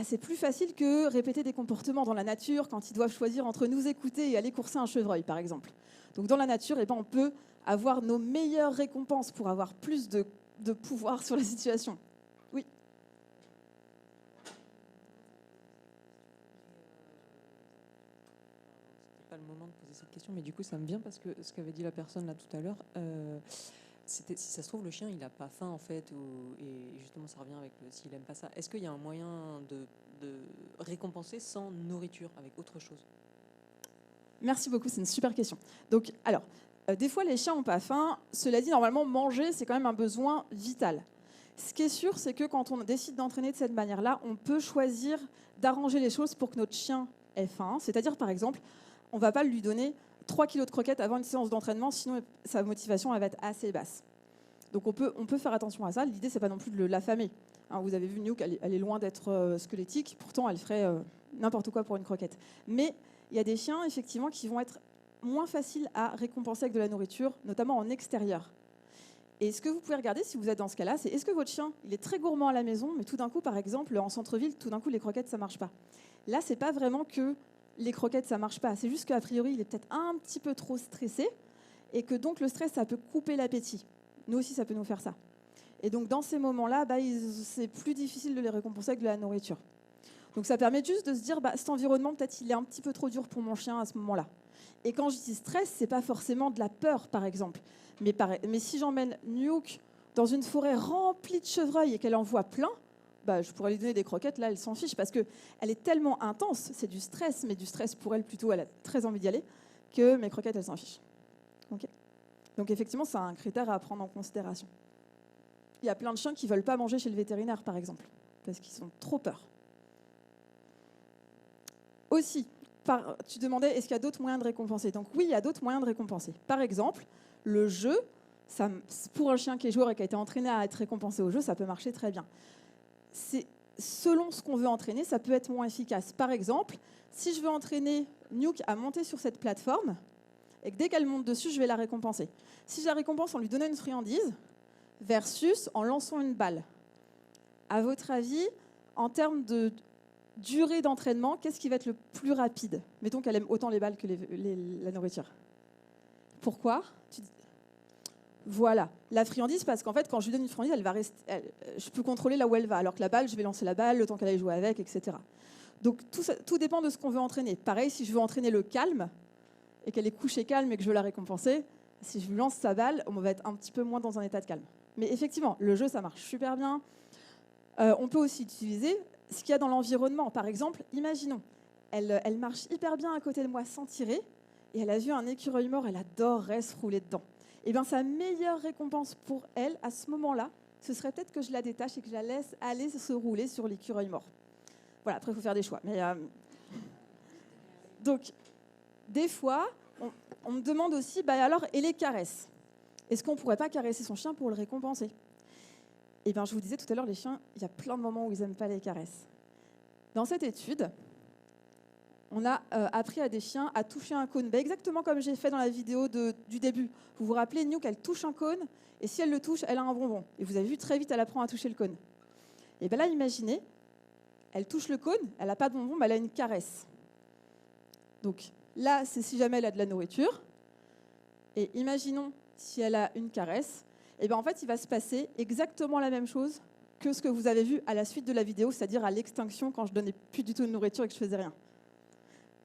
c'est plus facile que répéter des comportements dans la nature quand ils doivent choisir entre nous écouter et aller courser un chevreuil, par exemple. Donc, dans la nature, on peut avoir nos meilleures récompenses pour avoir plus de pouvoir sur la situation. Oui. C'était pas le moment de poser cette question, mais du coup, ça me vient parce que ce qu'avait dit la personne là tout à l'heure, c'était, si ça se trouve, le chien, il n'a pas faim, en fait, et justement, ça revient avec s'il n'aime pas ça. Est-ce qu'il y a un moyen de récompenser sans nourriture, avec autre chose? Merci beaucoup, c'est une super question. Donc, alors, des fois, les chiens n'ont pas faim. Cela dit, normalement, manger, c'est quand même un besoin vital. Ce qui est sûr, c'est que quand on décide d'entraîner de cette manière-là, on peut choisir d'arranger les choses pour que notre chien ait faim. C'est-à-dire, par exemple, on ne va pas lui donner 3 kilos de croquettes avant une séance d'entraînement, sinon sa motivation elle va être assez basse. Donc on peut faire attention à ça. L'idée, c'est pas non plus de l'affamer. Vous avez vu Niouk, elle est loin d'être squelettique. Pourtant, elle ferait n'importe quoi pour une croquette. Mais il y a des chiens, effectivement, qui vont être moins faciles à récompenser avec de la nourriture, notamment en extérieur. Et ce que vous pouvez regarder, si vous êtes dans ce cas-là, c'est est-ce que votre chien, il est très gourmand à la maison, mais tout d'un coup, par exemple, en centre-ville, tout d'un coup, les croquettes, ça marche pas. Là, c'est pas vraiment que les croquettes, ça marche pas. C'est juste qu'a priori, il est peut-être un petit peu trop stressé et que donc le stress, ça peut couper l'appétit. Nous aussi, ça peut nous faire ça. Et donc, dans ces moments-là, c'est plus difficile de les récompenser avec de la nourriture. Donc, ça permet juste de se dire, cet environnement, peut-être, il est un petit peu trop dur pour mon chien à ce moment-là. Et quand je dis stress, c'est pas forcément de la peur, par exemple. Mais si j'emmène Niouk dans une forêt remplie de chevreuils et qu'elle en voit plein, je pourrais lui donner des croquettes, là, elle s'en fiche, parce qu'elle est tellement intense, c'est du stress, mais du stress pour elle plutôt, elle a très envie d'y aller, que mes croquettes, elle s'en fiche. Okay. Donc effectivement, c'est un critère à prendre en considération. Il y a plein de chiens qui ne veulent pas manger chez le vétérinaire, par exemple, parce qu'ils ont trop peur. Aussi, tu demandais, est-ce qu'il y a d'autres moyens de récompenser? Donc oui, il y a d'autres moyens de récompenser. Par exemple, le jeu, pour un chien qui est joueur et qui a été entraîné à être récompensé au jeu, ça peut marcher très bien. C'est selon ce qu'on veut entraîner, ça peut être moins efficace. Par exemple, si je veux entraîner Niouk à monter sur cette plateforme, et que dès qu'elle monte dessus, je vais la récompenser. Si je la récompense en lui donnant une friandise, versus en lançant une balle. À votre avis, en termes de durée d'entraînement, qu'est-ce qui va être le plus rapide? Mettons qu'elle aime autant les balles que la nourriture. Pourquoi? Voilà, la friandise, parce qu'en fait, quand je lui donne une friandise, elle va rester, je peux contrôler là où elle va, alors que la balle, je vais lancer la balle, le temps qu'elle aille jouer avec, etc. Donc, tout dépend de ce qu'on veut entraîner. Pareil, si je veux entraîner le calme, et qu'elle est couchée calme et que je veux la récompenser, si je lui lance sa balle, on va être un petit peu moins dans un état de calme. Mais effectivement, le jeu, ça marche super bien. On peut aussi utiliser ce qu'il y a dans l'environnement. Par exemple, imaginons, elle marche hyper bien à côté de moi sans tirer, et elle a vu un écureuil mort, elle adorerait se rouler dedans. Et bien, sa meilleure récompense pour elle, à ce moment-là, ce serait peut-être que je la détache et que je la laisse aller se rouler sur l'écureuil mort. Voilà, après, il faut faire des choix. Mais, donc, des fois, on me demande aussi, alors, et les caresses? Est-ce qu'on ne pourrait pas caresser son chien pour le récompenser? Eh bien, je vous disais tout à l'heure, les chiens, il y a plein de moments où ils n'aiment pas les caresses. Dans cette étude, on a appris à des chiens à toucher un cône. Exactement comme j'ai fait dans la vidéo du début. Vous vous rappelez, Niouk, elle touche un cône, et si elle le touche, elle a un bonbon. Et vous avez vu, très vite, elle apprend à toucher le cône. Et bien là, imaginez, elle touche le cône, elle n'a pas de bonbon, mais elle a une caresse. Donc là, c'est si jamais elle a de la nourriture. Et imaginons si elle a une caresse. Et bien en fait, il va se passer exactement la même chose que ce que vous avez vu à la suite de la vidéo, c'est-à-dire à l'extinction quand je donnais plus du tout de nourriture et que je faisais rien.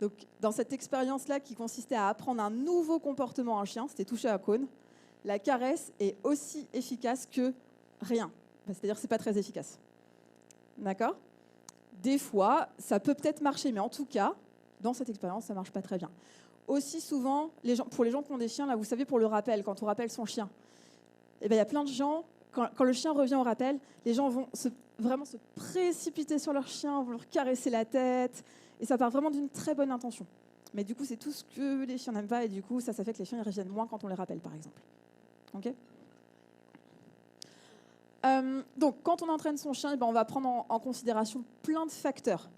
Donc, dans cette expérience-là qui consistait à apprendre un nouveau comportement à un chien, c'était toucher à cône, la caresse est aussi efficace que rien. C'est-à-dire que ce n'est pas très efficace. D'accord ? Des fois, ça peut peut-être marcher, mais en tout cas, dans cette expérience, ça ne marche pas très bien. Aussi souvent, pour les gens qui ont des chiens, là, vous savez, pour le rappel, quand on rappelle son chien, il y a plein de gens, quand le chien revient au rappel, les gens vont vraiment se précipiter sur leur chien, vont leur caresser la tête, et ça part vraiment d'une très bonne intention. Mais du coup, c'est tout ce que les chiens n'aiment pas, et du coup, ça fait que les chiens ils reviennent moins quand on les rappelle, par exemple. Ok ? Donc, quand on entraîne son chien, on va prendre en considération plein de facteurs.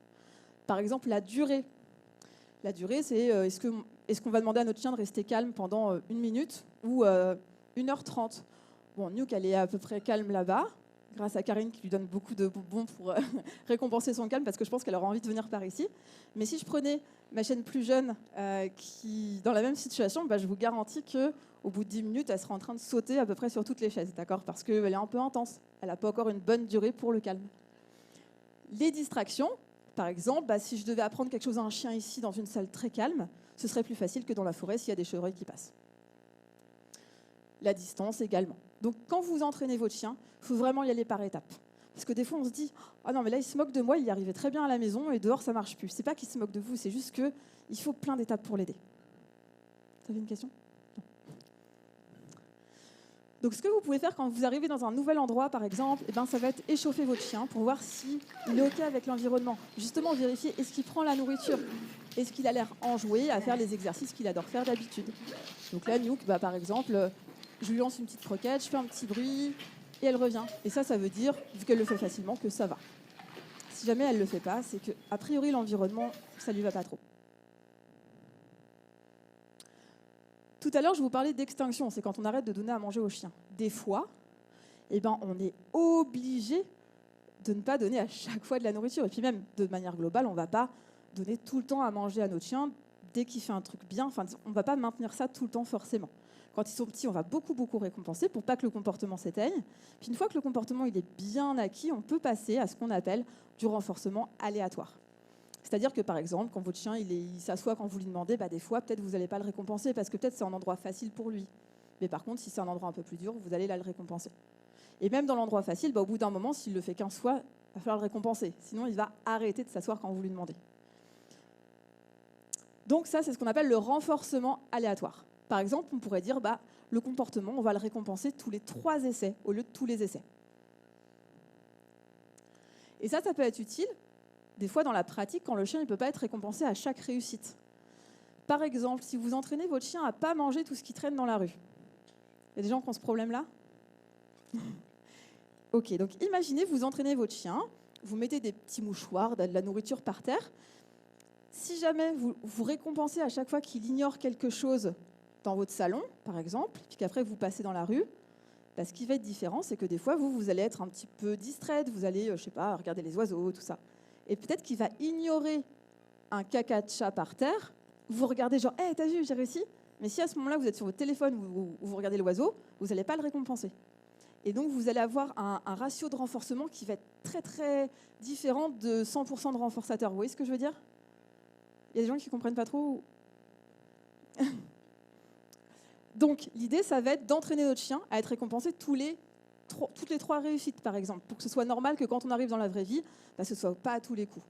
Par exemple, la durée. La durée, c'est est-ce qu'on va demander à notre chien de rester calme pendant 1 minute ou 1h30 ? Bon, Nuke, elle est à peu près calme là-bas, grâce à Karine qui lui donne beaucoup de bonbons pour récompenser son calme, parce que je pense qu'elle aura envie de venir par ici. Mais si je prenais ma chienne plus jeune qui dans la même situation, je vous garantis qu'au bout de 10 minutes, elle sera en train de sauter à peu près sur toutes les chaises, d'accord ? Parce qu'elle est un peu intense. Elle n'a pas encore une bonne durée pour le calme. Les distractions, par exemple, si je devais apprendre quelque chose à un chien ici dans une salle très calme, ce serait plus facile que dans la forêt s'il y a des chevreuils qui passent. La distance également. Donc quand vous entraînez votre chien, il faut vraiment y aller par étapes. Parce que des fois, on se dit « Ah non, mais là, il se moque de moi, il y arrivait très bien à la maison et dehors, ça ne marche plus. » Ce n'est pas qu'il se moque de vous, c'est juste qu'il faut plein d'étapes pour l'aider. Vous avez une question ? Non. Donc ce que vous pouvez faire quand vous arrivez dans un nouvel endroit, par exemple, ça va être échauffer votre chien pour voir s'il est OK avec l'environnement. Justement, vérifier est-ce qu'il prend la nourriture, est-ce qu'il a l'air enjoué à faire les exercices qu'il adore faire d'habitude. Donc là, Nuke, par exemple, je lui lance une petite croquette, je fais un petit bruit et elle revient. Et ça veut dire, vu qu'elle le fait facilement, que ça va. Si jamais elle ne le fait pas, c'est qu'a priori, l'environnement, ça ne lui va pas trop. Tout à l'heure, je vous parlais d'extinction, c'est quand on arrête de donner à manger aux chiens. Des fois, on est obligé de ne pas donner à chaque fois de la nourriture. Et puis même, de manière globale, on ne va pas donner tout le temps à manger à notre chien dès qu'il fait un truc bien. Enfin, on ne va pas maintenir ça tout le temps forcément. Quand ils sont petits, on va beaucoup récompenser pour pas que le comportement s'éteigne. Puis une fois que le comportement il est bien acquis, on peut passer à ce qu'on appelle du renforcement aléatoire. C'est-à-dire que, par exemple, quand votre chien il s'assoit quand vous lui demandez, des fois, peut-être vous n'allez pas le récompenser parce que peut-être c'est un endroit facile pour lui. Mais par contre, si c'est un endroit un peu plus dur, vous allez là le récompenser. Et même dans l'endroit facile, au bout d'un moment, s'il le fait 15 fois, il va falloir le récompenser. Sinon, il va arrêter de s'asseoir quand vous lui demandez. Donc ça, c'est ce qu'on appelle le renforcement aléatoire. Par exemple, on pourrait dire, le comportement, on va le récompenser tous les 3 essais au lieu de tous les essais. Et ça peut être utile, des fois dans la pratique, quand le chien ne peut pas être récompensé à chaque réussite. Par exemple, si vous entraînez votre chien à ne pas manger tout ce qui traîne dans la rue. Il y a des gens qui ont ce problème-là ? Ok, donc imaginez, vous entraînez votre chien, vous mettez des petits mouchoirs, de la nourriture par terre. Si jamais vous récompensez à chaque fois qu'il ignore quelque chose dans votre salon, par exemple, puis qu'après vous passez dans la rue, ce qui va être différent, c'est que des fois, vous allez être un petit peu distraite, vous allez, regarder les oiseaux, tout ça. Et peut-être qu'il va ignorer un caca de chat par terre, vous regardez genre « Hey, t'as vu, j'ai réussi ?» Mais si à ce moment-là, vous êtes sur votre téléphone ou vous regardez l'oiseau, vous n'allez pas le récompenser. Et donc, vous allez avoir un ratio de renforcement qui va être très, très différent de 100% de renforçateurs. Vous voyez ce que je veux dire ? Il y a des gens qui ne comprennent pas trop. Donc, l'idée, ça va être d'entraîner notre chien à être récompensé toutes les 3 réussites, par exemple, pour que ce soit normal que quand on arrive dans la vraie vie, ce ne soit pas à tous les coups.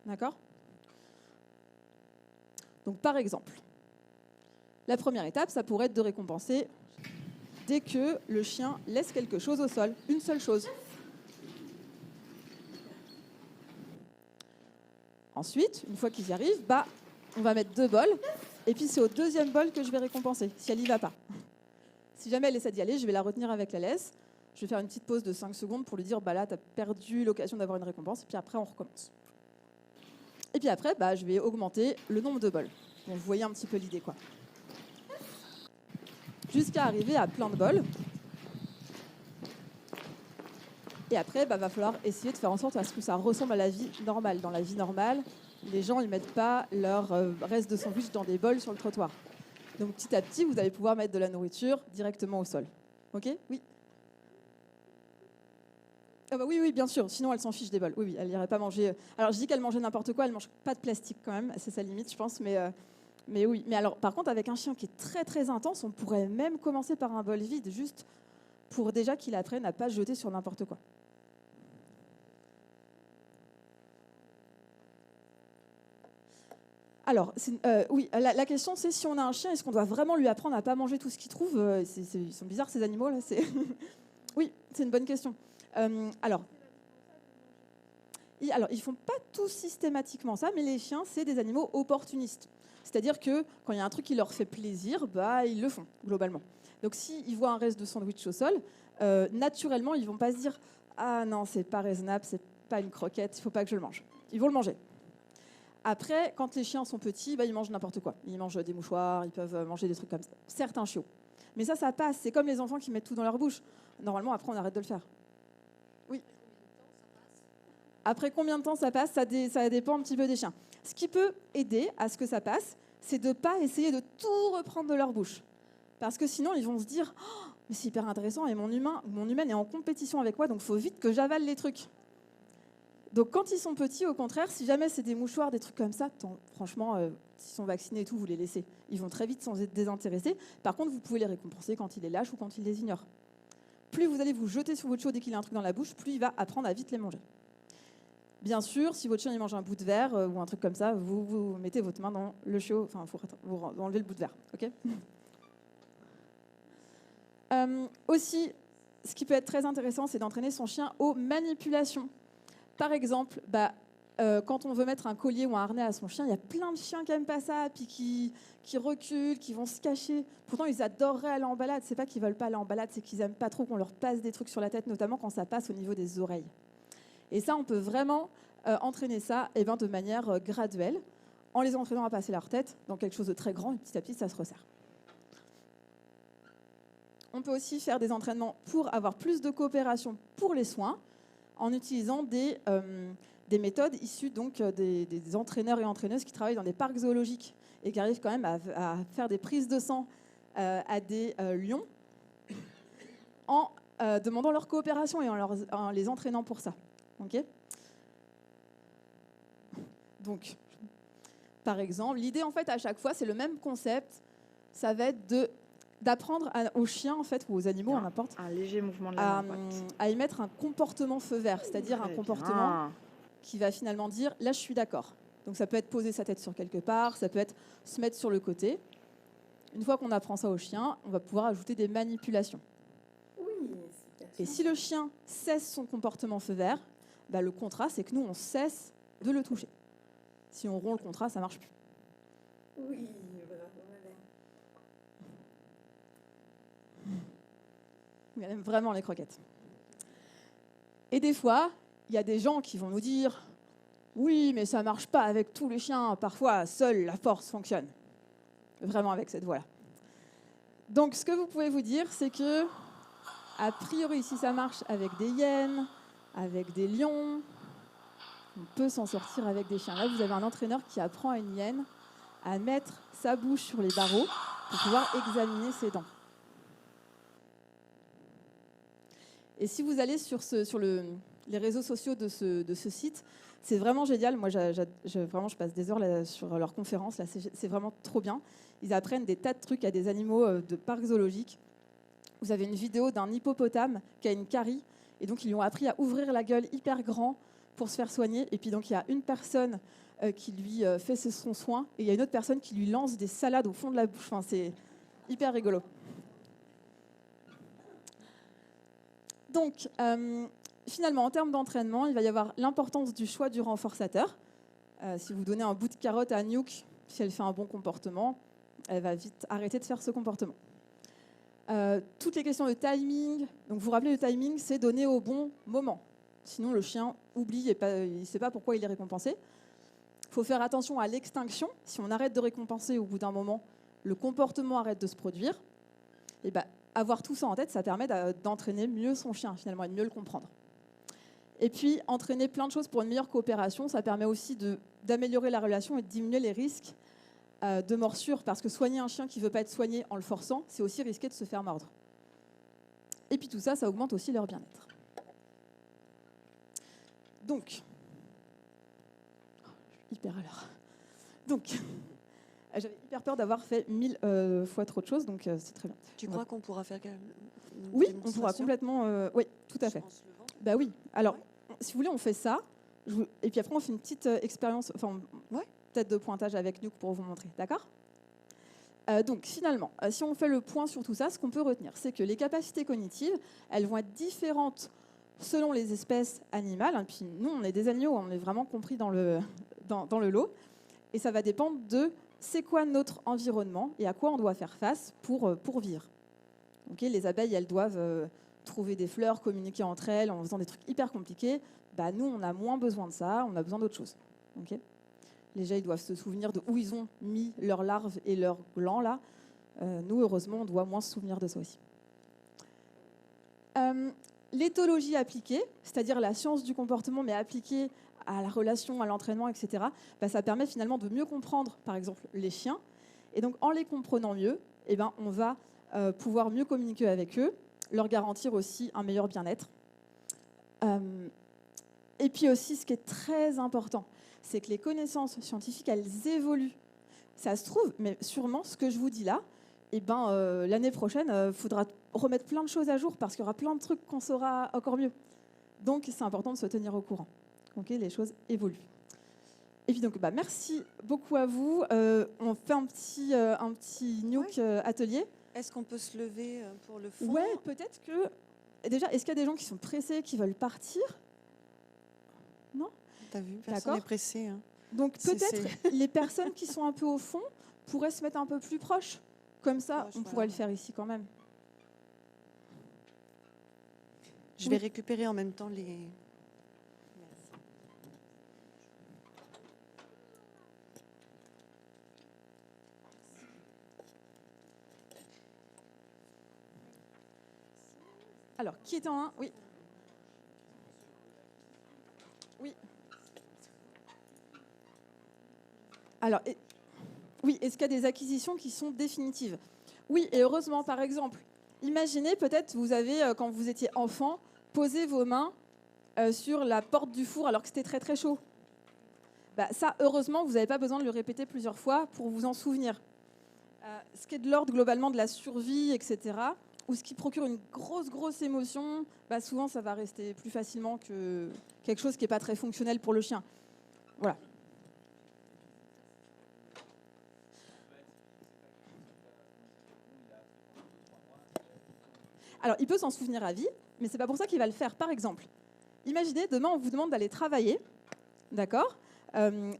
D'accord ? Donc, par exemple, la première étape, ça pourrait être de récompenser dès que le chien laisse quelque chose au sol, une seule chose. Ensuite, une fois qu'ils y arrivent, on va mettre 2 bols, et puis c'est au 2e bol que je vais récompenser, si elle n'y va pas. Si jamais elle essaie d'y aller, je vais la retenir avec la laisse, je vais faire une petite pause de 5 secondes pour lui dire, là, tu as perdu l'occasion d'avoir une récompense, et puis après, on recommence. Et puis après, je vais augmenter le nombre de bols. Donc, vous voyez un petit peu l'idée, quoi. Jusqu'à arriver à plein de bols. Et après, va falloir essayer de faire en sorte à ce que ça ressemble à la vie normale. Dans la vie normale, les gens ne mettent pas leur reste de sandwich dans des bols sur le trottoir. Donc petit à petit, vous allez pouvoir mettre de la nourriture directement au sol. Ok ? Oui ? Ah bah oui, oui, bien sûr. Sinon, elle s'en fiche des bols. Oui, oui, elle n'irait pas manger. Alors, je dis qu'elle mangeait n'importe quoi. Elle mange pas de plastique quand même. C'est sa limite, je pense. Mais oui. Mais alors, par contre, avec un chien qui est très, très intense, on pourrait même commencer par un bol vide, juste pour déjà qu'il apprenne à pas se jeter sur n'importe quoi. Alors, oui, la question, c'est si on a un chien, est-ce qu'on doit vraiment lui apprendre à pas manger tout ce qu'il trouve? Ils sont bizarres, ces animaux-là. Oui, c'est une bonne question. Alors, ils font pas tous systématiquement ça, mais les chiens, c'est des animaux opportunistes. C'est-à-dire que quand il y a un truc qui leur fait plaisir, bah, ils le font, globalement. Donc, s'ils voient un reste de sandwich au sol, naturellement, ils vont pas se dire « Ah non, c'est pas raisonnable, c'est pas une croquette, il faut pas que je le mange. » Ils vont le manger. Après, quand les chiens sont petits, bah, ils mangent n'importe quoi. Ils mangent des mouchoirs, ils peuvent manger des trucs comme ça. Certains chiots. Mais ça passe. C'est comme les enfants qui mettent tout dans leur bouche. Normalement, après, on arrête de le faire. Oui. Après combien de temps ça passe, ça dépend un petit peu des chiens. Ce qui peut aider à ce que ça passe, c'est de ne pas essayer de tout reprendre de leur bouche. Parce que sinon, ils vont se dire oh, « mais c'est hyper intéressant et mon humaine est en compétition avec moi, donc il faut vite que j'avale les trucs. » Donc quand ils sont petits, au contraire, si jamais c'est des mouchoirs, des trucs comme ça, franchement, s'ils sont vaccinés et tout, vous les laissez. Ils vont très vite s'en désintéresser. Par contre, vous pouvez les récompenser quand ils les lâchent ou quand ils les ignorent. Plus vous allez vous jeter sur votre chiot dès qu'il a un truc dans la bouche, plus il va apprendre à vite les manger. Bien sûr, si votre chien il mange un bout de verre ou un truc comme ça, vous mettez votre main dans le chiot, enfin, vous enlevez le bout de verre. Okay. Aussi, ce qui peut être très intéressant, c'est d'entraîner son chien aux manipulations. Par exemple, quand on veut mettre un collier ou un harnais à son chien, il y a plein de chiens qui n'aiment pas ça, puis qui reculent, qui vont se cacher. Pourtant, ils adoreraient aller en balade. C'est pas qu'ils veulent pas aller en balade, c'est qu'ils n'aiment pas trop qu'on leur passe des trucs sur la tête, notamment quand ça passe au niveau des oreilles. Et ça, on peut vraiment entraîner ça de manière graduelle, en les entraînant à passer leur tête dans quelque chose de très grand, et petit à petit, ça se resserre. On peut aussi faire des entraînements pour avoir plus de coopération pour les soins, en utilisant des méthodes issues donc, des entraîneurs et entraîneuses qui travaillent dans des parcs zoologiques et qui arrivent quand même à faire des prises de sang à des lions en demandant leur coopération et en les entraînant pour ça. Okay. Donc, par exemple, l'idée, en fait, à chaque fois, c'est le même concept. Ça va être d'apprendre aux chiens, en fait, ou aux animaux, n'importe, un léger mouvement de la main, à y mettre un comportement feu vert, c'est-à-dire un comportement qui va finalement dire « là, je suis d'accord ». Donc, ça peut être poser sa tête sur quelque part, ça peut être se mettre sur le côté. Une fois qu'on apprend ça aux chiens, on va pouvoir ajouter des manipulations. Et si le chien cesse son comportement feu vert, le contrat, c'est que nous, on cesse de le toucher. Si on rompt le contrat, ça ne marche plus. Oui, Il aime vraiment les croquettes. Et des fois, il y a des gens qui vont nous dire « oui, mais ça ne marche pas avec tous les chiens. Parfois, seule la force fonctionne. » Vraiment avec cette voix-là. Donc, ce que vous pouvez vous dire, c'est que, a priori, si ça marche avec des hyènes, avec des lions, on peut s'en sortir avec des chiens. Là, vous avez un entraîneur qui apprend à une hyène à mettre sa bouche sur les barreaux pour pouvoir examiner ses dents. Et si vous allez sur les réseaux sociaux de ce site, c'est vraiment génial. Moi, vraiment, je passe des heures là, sur leurs conférences. Là, c'est vraiment trop bien. Ils apprennent des tas de trucs à des animaux de parcs zoologiques. Vous avez une vidéo d'un hippopotame qui a une carie. Et donc, ils lui ont appris à ouvrir la gueule hyper grand pour se faire soigner. Et puis, donc, il y a une personne qui lui fait son soin. Et il y a une autre personne qui lui lance des salades au fond de la bouche. Enfin, c'est hyper rigolo. Donc, finalement, en termes d'entraînement, il va y avoir l'importance du choix du renforçateur. Si vous donnez un bout de carotte à Nuke, si elle fait un bon comportement, elle va vite arrêter de faire ce comportement. Toutes les questions de timing, donc vous vous rappelez, le timing, c'est donner au bon moment. Sinon, le chien oublie et il ne sait pas pourquoi il est récompensé. Il faut faire attention à l'extinction. Si on arrête de récompenser au bout d'un moment, le comportement arrête de se produire. Et avoir tout ça en tête, ça permet d'entraîner mieux son chien, finalement, et de mieux le comprendre. Et puis, entraîner plein de choses pour une meilleure coopération, ça permet aussi d'améliorer la relation et de diminuer les risques de morsure, parce que soigner un chien qui ne veut pas être soigné en le forçant, c'est aussi risqué de se faire mordre. Et puis tout ça, ça augmente aussi leur bien-être. Donc, je suis hyper à l'heure. Donc, j'avais hyper peur d'avoir fait 1000 fois trop de choses, donc c'est très bien. Tu crois qu'on pourra faire une Oui, on démonstration pourra complètement... oui, tout à fait. En se levant Bah oui. Alors, si vous voulez, on fait ça. Et puis après, on fait une petite expérience, enfin, peut-être de pointage avec nous pour vous montrer. D'accord ? Donc, finalement, si on fait le point sur tout ça, ce qu'on peut retenir, c'est que les capacités cognitives, elles vont être différentes selon les espèces animales. Et puis, nous, on est des animaux, on est vraiment compris dans le lot. Et ça va dépendre de c'est quoi notre environnement et à quoi on doit faire face pour vivre. Okay, les abeilles, elles doivent trouver des fleurs, communiquer entre elles en faisant des trucs hyper compliqués. Bah, nous, on a moins besoin de ça, on a besoin d'autre chose. Okay, les abeilles doivent se souvenir de où ils ont mis leurs larves et leurs glands. Là. Nous, heureusement, on doit moins se souvenir de ça aussi. L'éthologie appliquée, c'est-à-dire la science du comportement, mais appliquée à la relation, à l'entraînement, etc., bah, ça permet finalement de mieux comprendre, par exemple, les chiens. Et donc, en les comprenant mieux, eh ben, on va pouvoir mieux communiquer avec eux, leur garantir aussi un meilleur bien-être. Et puis aussi, ce qui est très important, c'est que les connaissances scientifiques, elles évoluent. Ça se trouve, mais sûrement, ce que je vous dis là, eh ben, l'année prochaine, il faudra remettre plein de choses à jour parce qu'il y aura plein de trucs qu'on saura encore mieux. Donc, c'est important de se tenir au courant. Okay, les choses évoluent. Et puis donc, bah, merci beaucoup à vous. On fait un petit nuke atelier. Est-ce qu'on peut se lever pour le fond? Ouais, peut-être que... Déjà, est-ce qu'il y a des gens qui sont pressés, qui veulent partir? Non? T'as vu, personne n'est pressé. Hein. Donc peut-être les personnes qui sont un peu au fond pourraient se mettre un peu plus proches. Comme ça, on pourrait le faire ici quand même. Je vais récupérer en même temps les... Alors, qui était en 1? Oui. Oui. Alors, oui, est-ce qu'il y a des acquisitions qui sont définitives? Oui, et heureusement, par exemple, imaginez peut-être, vous avez, quand vous étiez enfant, posé vos mains sur la porte du four alors que c'était très très chaud. Bah, ça, heureusement, vous n'avez pas besoin de le répéter plusieurs fois pour vous en souvenir. Ce qui est de l'ordre globalement de la survie, etc., ou ce qui procure une grosse émotion, bah souvent ça va rester plus facilement que quelque chose qui n'est pas très fonctionnel pour le chien. Voilà. Alors, il peut s'en souvenir à vie, mais ce n'est pas pour ça qu'il va le faire. Par exemple, imaginez, demain, on vous demande d'aller travailler, d'accord,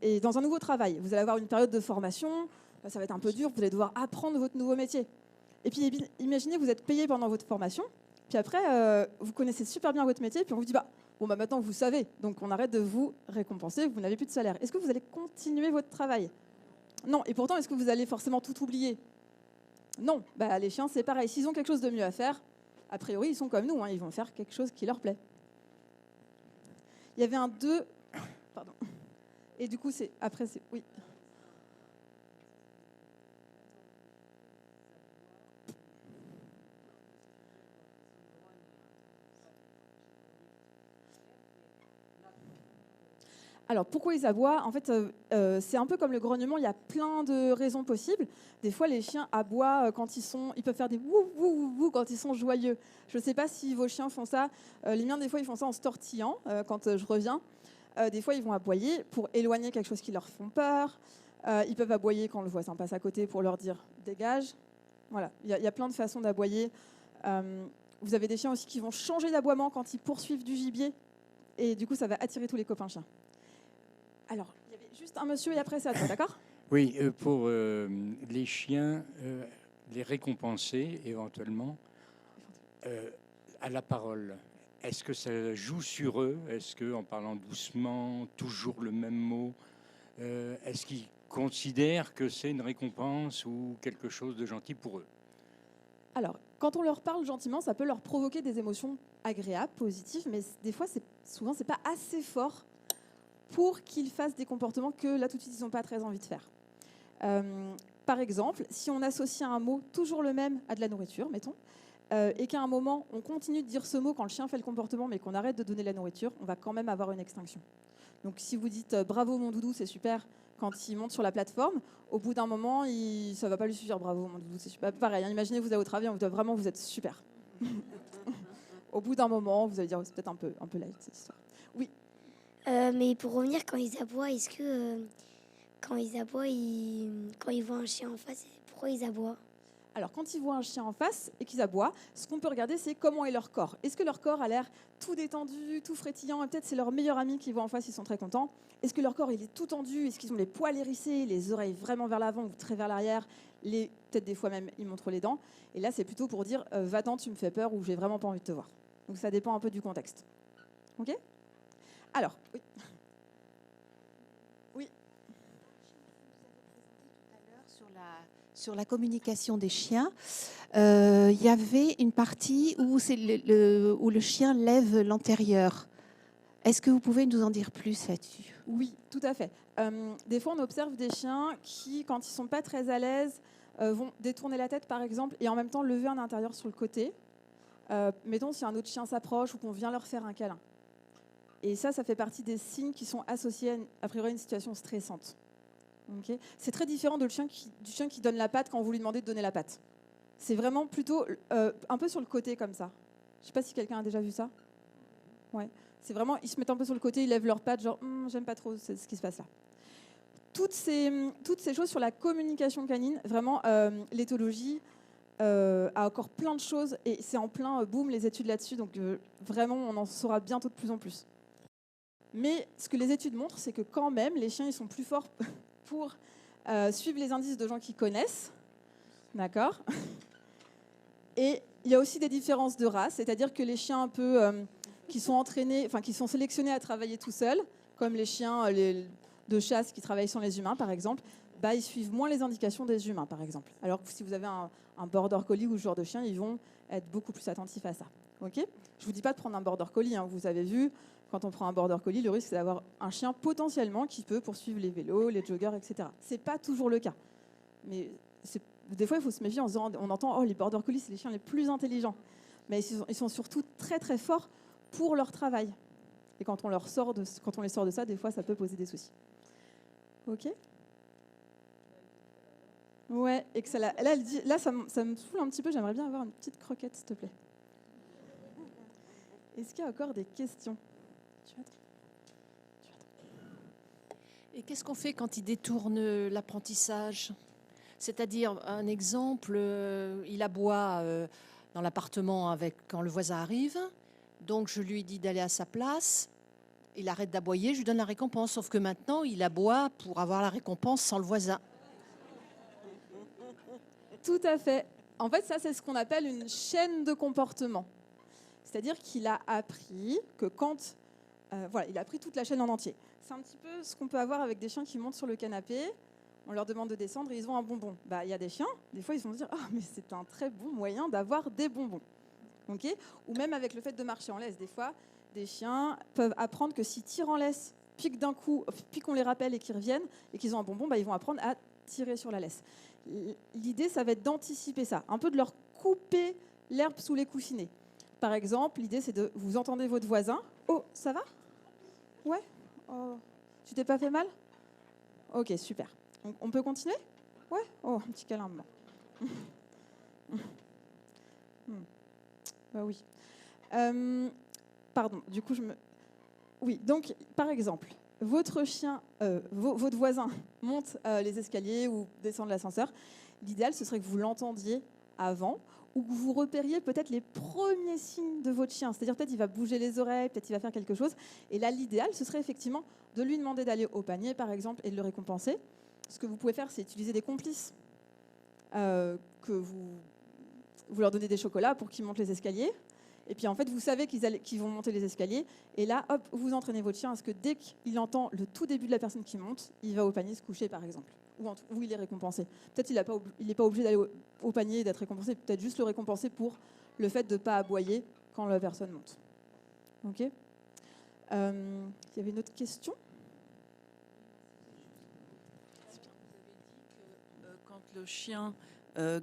et dans un nouveau travail. Vous allez avoir une période de formation, ça va être un peu dur, vous allez devoir apprendre votre nouveau métier. Et puis, imaginez, vous êtes payé pendant votre formation, puis après, vous connaissez super bien votre métier, puis on vous dit, bon, maintenant, vous savez, donc on arrête de vous récompenser, vous n'avez plus de salaire. Est-ce que vous allez continuer votre travail? Non. Et pourtant, est-ce que vous allez forcément tout oublier? Non. Bah, les chiens, c'est pareil. S'ils ont quelque chose de mieux à faire, a priori, ils sont comme nous, hein, ils vont faire quelque chose qui leur plaît. Il y avait un 2... Pardon. Et du coup, après, c'est... Oui. Alors, pourquoi ils aboient? En fait, c'est un peu comme le grognement, il y a plein de raisons possibles. Des fois, les chiens aboient quand ils peuvent faire des wou wou wou quand ils sont joyeux. Je ne sais pas si vos chiens font ça. Les miens, des fois, ils font ça en se tortillant quand je reviens. Des fois, ils vont aboyer pour éloigner quelque chose qui leur font peur. Ils peuvent aboyer quand le voisin passe à côté pour leur dire « dégage ». Voilà, il y a plein de façons d'aboyer. Vous avez des chiens aussi qui vont changer d'aboiement quand ils poursuivent du gibier. Et du coup, ça va attirer tous les copains chiens. Alors, il y avait juste un monsieur et après c'est à toi, d'accord? Oui, pour les chiens, les récompenser éventuellement à la parole. Est-ce que ça joue sur eux? Est-ce qu'en parlant doucement, toujours le même mot, est-ce qu'ils considèrent que c'est une récompense ou quelque chose de gentil pour eux? Alors, quand on leur parle gentiment, ça peut leur provoquer des émotions agréables, positives, mais des fois, souvent, c'est pas assez fort pour qu'ils fassent des comportements que là tout de suite ils n'ont pas très envie de faire. Par exemple, si on associe un mot toujours le même à de la nourriture, mettons, et qu'à un moment, on continue de dire ce mot quand le chien fait le comportement, mais qu'on arrête de donner la nourriture, on va quand même avoir une extinction. Donc si vous dites bravo mon doudou, c'est super, quand il monte sur la plateforme, au bout d'un moment, ça ne va pas lui suffire, bravo mon doudou, c'est super. Pareil, hein, imaginez vous êtes au travail, vraiment vous êtes super. Au bout d'un moment, vous allez dire c'est peut-être un peu light cette histoire. Oui. Mais pour revenir, quand ils aboient, est-ce que quand ils aboient, quand ils voient un chien en face, pourquoi ils aboient? Alors, quand ils voient un chien en face et qu'ils aboient, ce qu'on peut regarder, c'est comment est leur corps. Est-ce que leur corps a l'air tout détendu, tout frétillant? Et peut-être c'est leur meilleur ami qui voit en face, ils sont très contents. Est-ce que leur corps il est tout tendu? Est-ce qu'ils ont les poils hérissés, les oreilles vraiment vers l'avant ou très vers l'arrière? Peut-être des fois même, ils montrent les dents. Et là, c'est plutôt pour dire va-t'en, tu me fais peur ou j'ai vraiment pas envie de te voir. Donc, ça dépend un peu du contexte. OK? Alors, oui. Oui. Sur la communication des chiens, il y avait une partie où le chien lève l'antérieur. Est-ce que vous pouvez nous en dire plus là-dessus? Oui, tout à fait. Des fois, on observe des chiens qui, quand ils ne sont pas très à l'aise, vont détourner la tête, par exemple, et en même temps lever un intérieur sur le côté. Mettons, si un autre chien s'approche ou qu'on vient leur faire un câlin. Et ça fait partie des signes qui sont associés à priori à une situation stressante. Okay. C'est très différent du chien qui donne la patte quand vous lui demandez de donner la patte. C'est vraiment plutôt un peu sur le côté comme ça. Je ne sais pas si quelqu'un a déjà vu ça. Ouais. C'est vraiment, ils se mettent un peu sur le côté, ils lèvent leurs pattes, genre j'aime pas trop ce qui se passe là. Toutes ces choses sur la communication canine, vraiment l'éthologie a encore plein de choses et c'est en plein boom les études là-dessus, donc vraiment on en saura bientôt de plus en plus. Mais ce que les études montrent, c'est que quand même les chiens ils sont plus forts pour suivre les indices de gens qui connaissent, d'accord. Et il y a aussi des différences de race, c'est-à-dire que les chiens un peu qui sont entraînés, enfin qui sont sélectionnés à travailler tout seuls, comme les chiens de chasse qui travaillent sans les humains, par exemple, bah, ils suivent moins les indications des humains, par exemple. Alors que si vous avez un border collie ou ce genre de chien, ils vont être beaucoup plus attentifs à ça. Okay, je ne vous dis pas de prendre un border collie, hein, vous avez vu, quand on prend un border collie, le risque c'est d'avoir un chien potentiellement qui peut poursuivre les vélos, les joggers, etc. Ce n'est pas toujours le cas. Mais des fois, il faut se méfier en se disant, on entend, les border collies, c'est les chiens les plus intelligents. Mais ils sont surtout très très forts pour leur travail. Et quand on les sort de ça, des fois, ça peut poser des soucis. OK? Ouais, et que ça, là, elle dit, là ça me saoule un petit peu, j'aimerais bien avoir une petite croquette, s'il te plaît. Est-ce qu'il y a encore des questions? Et qu'est-ce qu'on fait quand il détourne l'apprentissage? C'est-à-dire, un exemple, il aboie dans l'appartement quand le voisin arrive, donc je lui dis d'aller à sa place, il arrête d'aboyer, je lui donne la récompense, sauf que maintenant, il aboie pour avoir la récompense sans le voisin. Tout à fait. En fait, ça, c'est ce qu'on appelle une chaîne de comportement. C'est-à-dire qu'il a appris que quand... il a appris toute la chaîne en entier. C'est un petit peu ce qu'on peut avoir avec des chiens qui montent sur le canapé. On leur demande de descendre et ils ont un bonbon. Il y a des chiens, des fois, ils vont se dire « Ah, mais c'est un très bon moyen d'avoir des bonbons. » Okay. Ou même avec le fait de marcher en laisse. Des fois, des chiens peuvent apprendre que s'ils tirent en laisse, puis qu'on les rappelle et qu'ils reviennent, et qu'ils ont un bonbon, ils vont apprendre à tirer sur la laisse. L'idée, ça va être d'anticiper ça, un peu de leur couper l'herbe sous les coussinets. Par exemple, l'idée, c'est de vous entendez votre voisin. Oh, ça va? Ouais. Oh, tu t'es pas fait mal? Ok, super. On peut continuer? Ouais. Oh, un petit câlin. Bah oui. Pardon. Du coup, Oui. Donc, par exemple, votre chien, votre voisin monte les escaliers ou descend l'ascenseur. L'idéal, ce serait que vous l'entendiez avant ou que vous repériez peut-être les premiers signes de votre chien. C'est-à-dire peut-être il va bouger les oreilles, peut-être il va faire quelque chose. Et là, l'idéal, ce serait effectivement de lui demander d'aller au panier, par exemple, et de le récompenser. Ce que vous pouvez faire, c'est utiliser des complices que vous leur donnez des chocolats pour qu'ils montent les escaliers. Et puis, en fait, vous savez qu'ils vont monter les escaliers. Et là, hop, vous entraînez votre chien à ce que dès qu'il entend le tout début de la personne qui monte, il va au panier se coucher, par exemple. Ou il est récompensé. Peut-être qu'il n'est pas obligé d'aller au panier et d'être récompensé. Peut-être juste le récompenser pour le fait de ne pas aboyer quand la personne monte. OK. Il y avait une autre question? Quand le chien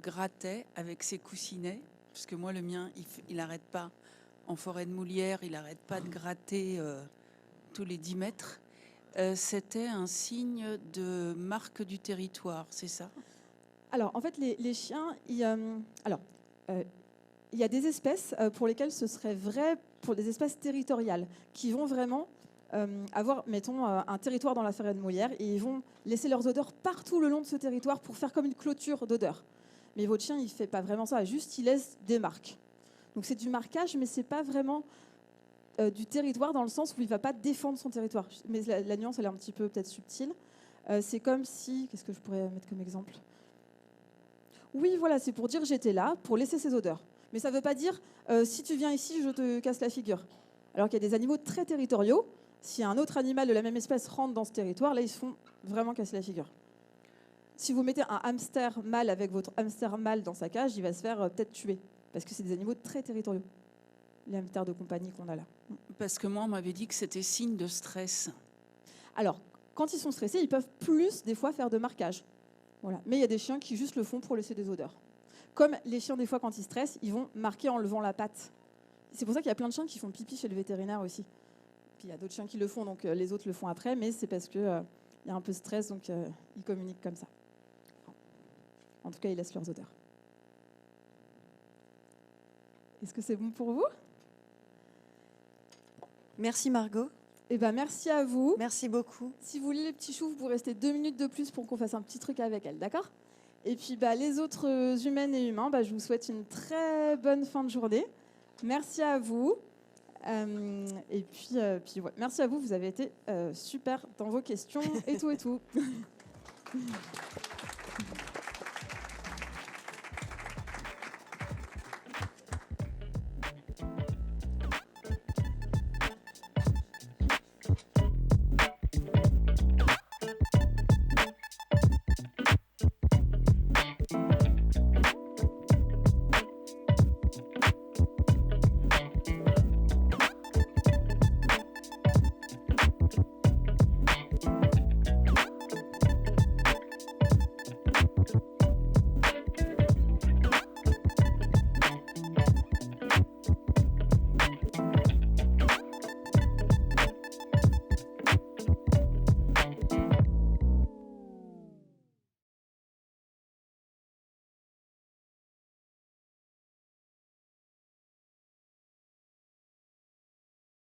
grattait avec ses coussinets, Parce que moi, le mien, il n'arrête pas. En forêt de Moulière, il n'arrête pas de gratter tous les 10 mètres. C'était un signe de marque du territoire, c'est ça? Alors, en fait, les chiens, il y a des espèces pour lesquelles ce serait vrai pour des espèces territoriales qui vont vraiment avoir, mettons, un territoire dans la forêt de Moulière et ils vont laisser leurs odeurs partout le long de ce territoire pour faire comme une clôture d'odeurs. Mais votre chien, il ne fait pas vraiment ça, juste il laisse des marques. Donc c'est du marquage, mais ce n'est pas vraiment du territoire dans le sens où il ne va pas défendre son territoire. Mais la nuance, elle est un petit peu peut-être subtile. C'est comme si... Qu'est-ce que je pourrais mettre comme exemple? Oui, voilà, c'est pour dire j'étais là, pour laisser ses odeurs. Mais ça ne veut pas dire si tu viens ici, je te casse la figure. Alors qu'il y a des animaux très territoriaux. Si un autre animal de la même espèce rentre dans ce territoire, là, ils se font vraiment casser la figure. Si vous mettez un hamster mâle avec votre hamster mâle dans sa cage, il va se faire peut-être tuer. Parce que c'est des animaux très territoriaux, les hamsters de compagnie qu'on a là. Parce que moi, on m'avait dit que c'était signe de stress. Alors, quand ils sont stressés, ils peuvent plus, des fois, faire de marquage. Voilà. Mais il y a des chiens qui juste le font pour laisser des odeurs. Comme les chiens, des fois, quand ils stressent, ils vont marquer en levant la patte. C'est pour ça qu'il y a plein de chiens qui font pipi chez le vétérinaire aussi. Puis il y a d'autres chiens qui le font, donc les autres le font après, mais c'est parce qu'il y a un peu de stress, donc ils communiquent comme ça. En tout cas, ils laissent leurs odeurs. Est-ce que c'est bon pour vous? Merci Margot. Eh ben, merci à vous. Merci beaucoup. Si vous voulez les petits choux, vous restez 2 minutes de plus pour qu'on fasse un petit truc avec elle, d'accord? Et puis les autres humaines et humains, je vous souhaite une très bonne fin de journée. Merci à vous. Et puis ouais. Merci à vous, vous avez été super dans vos questions et tout et tout.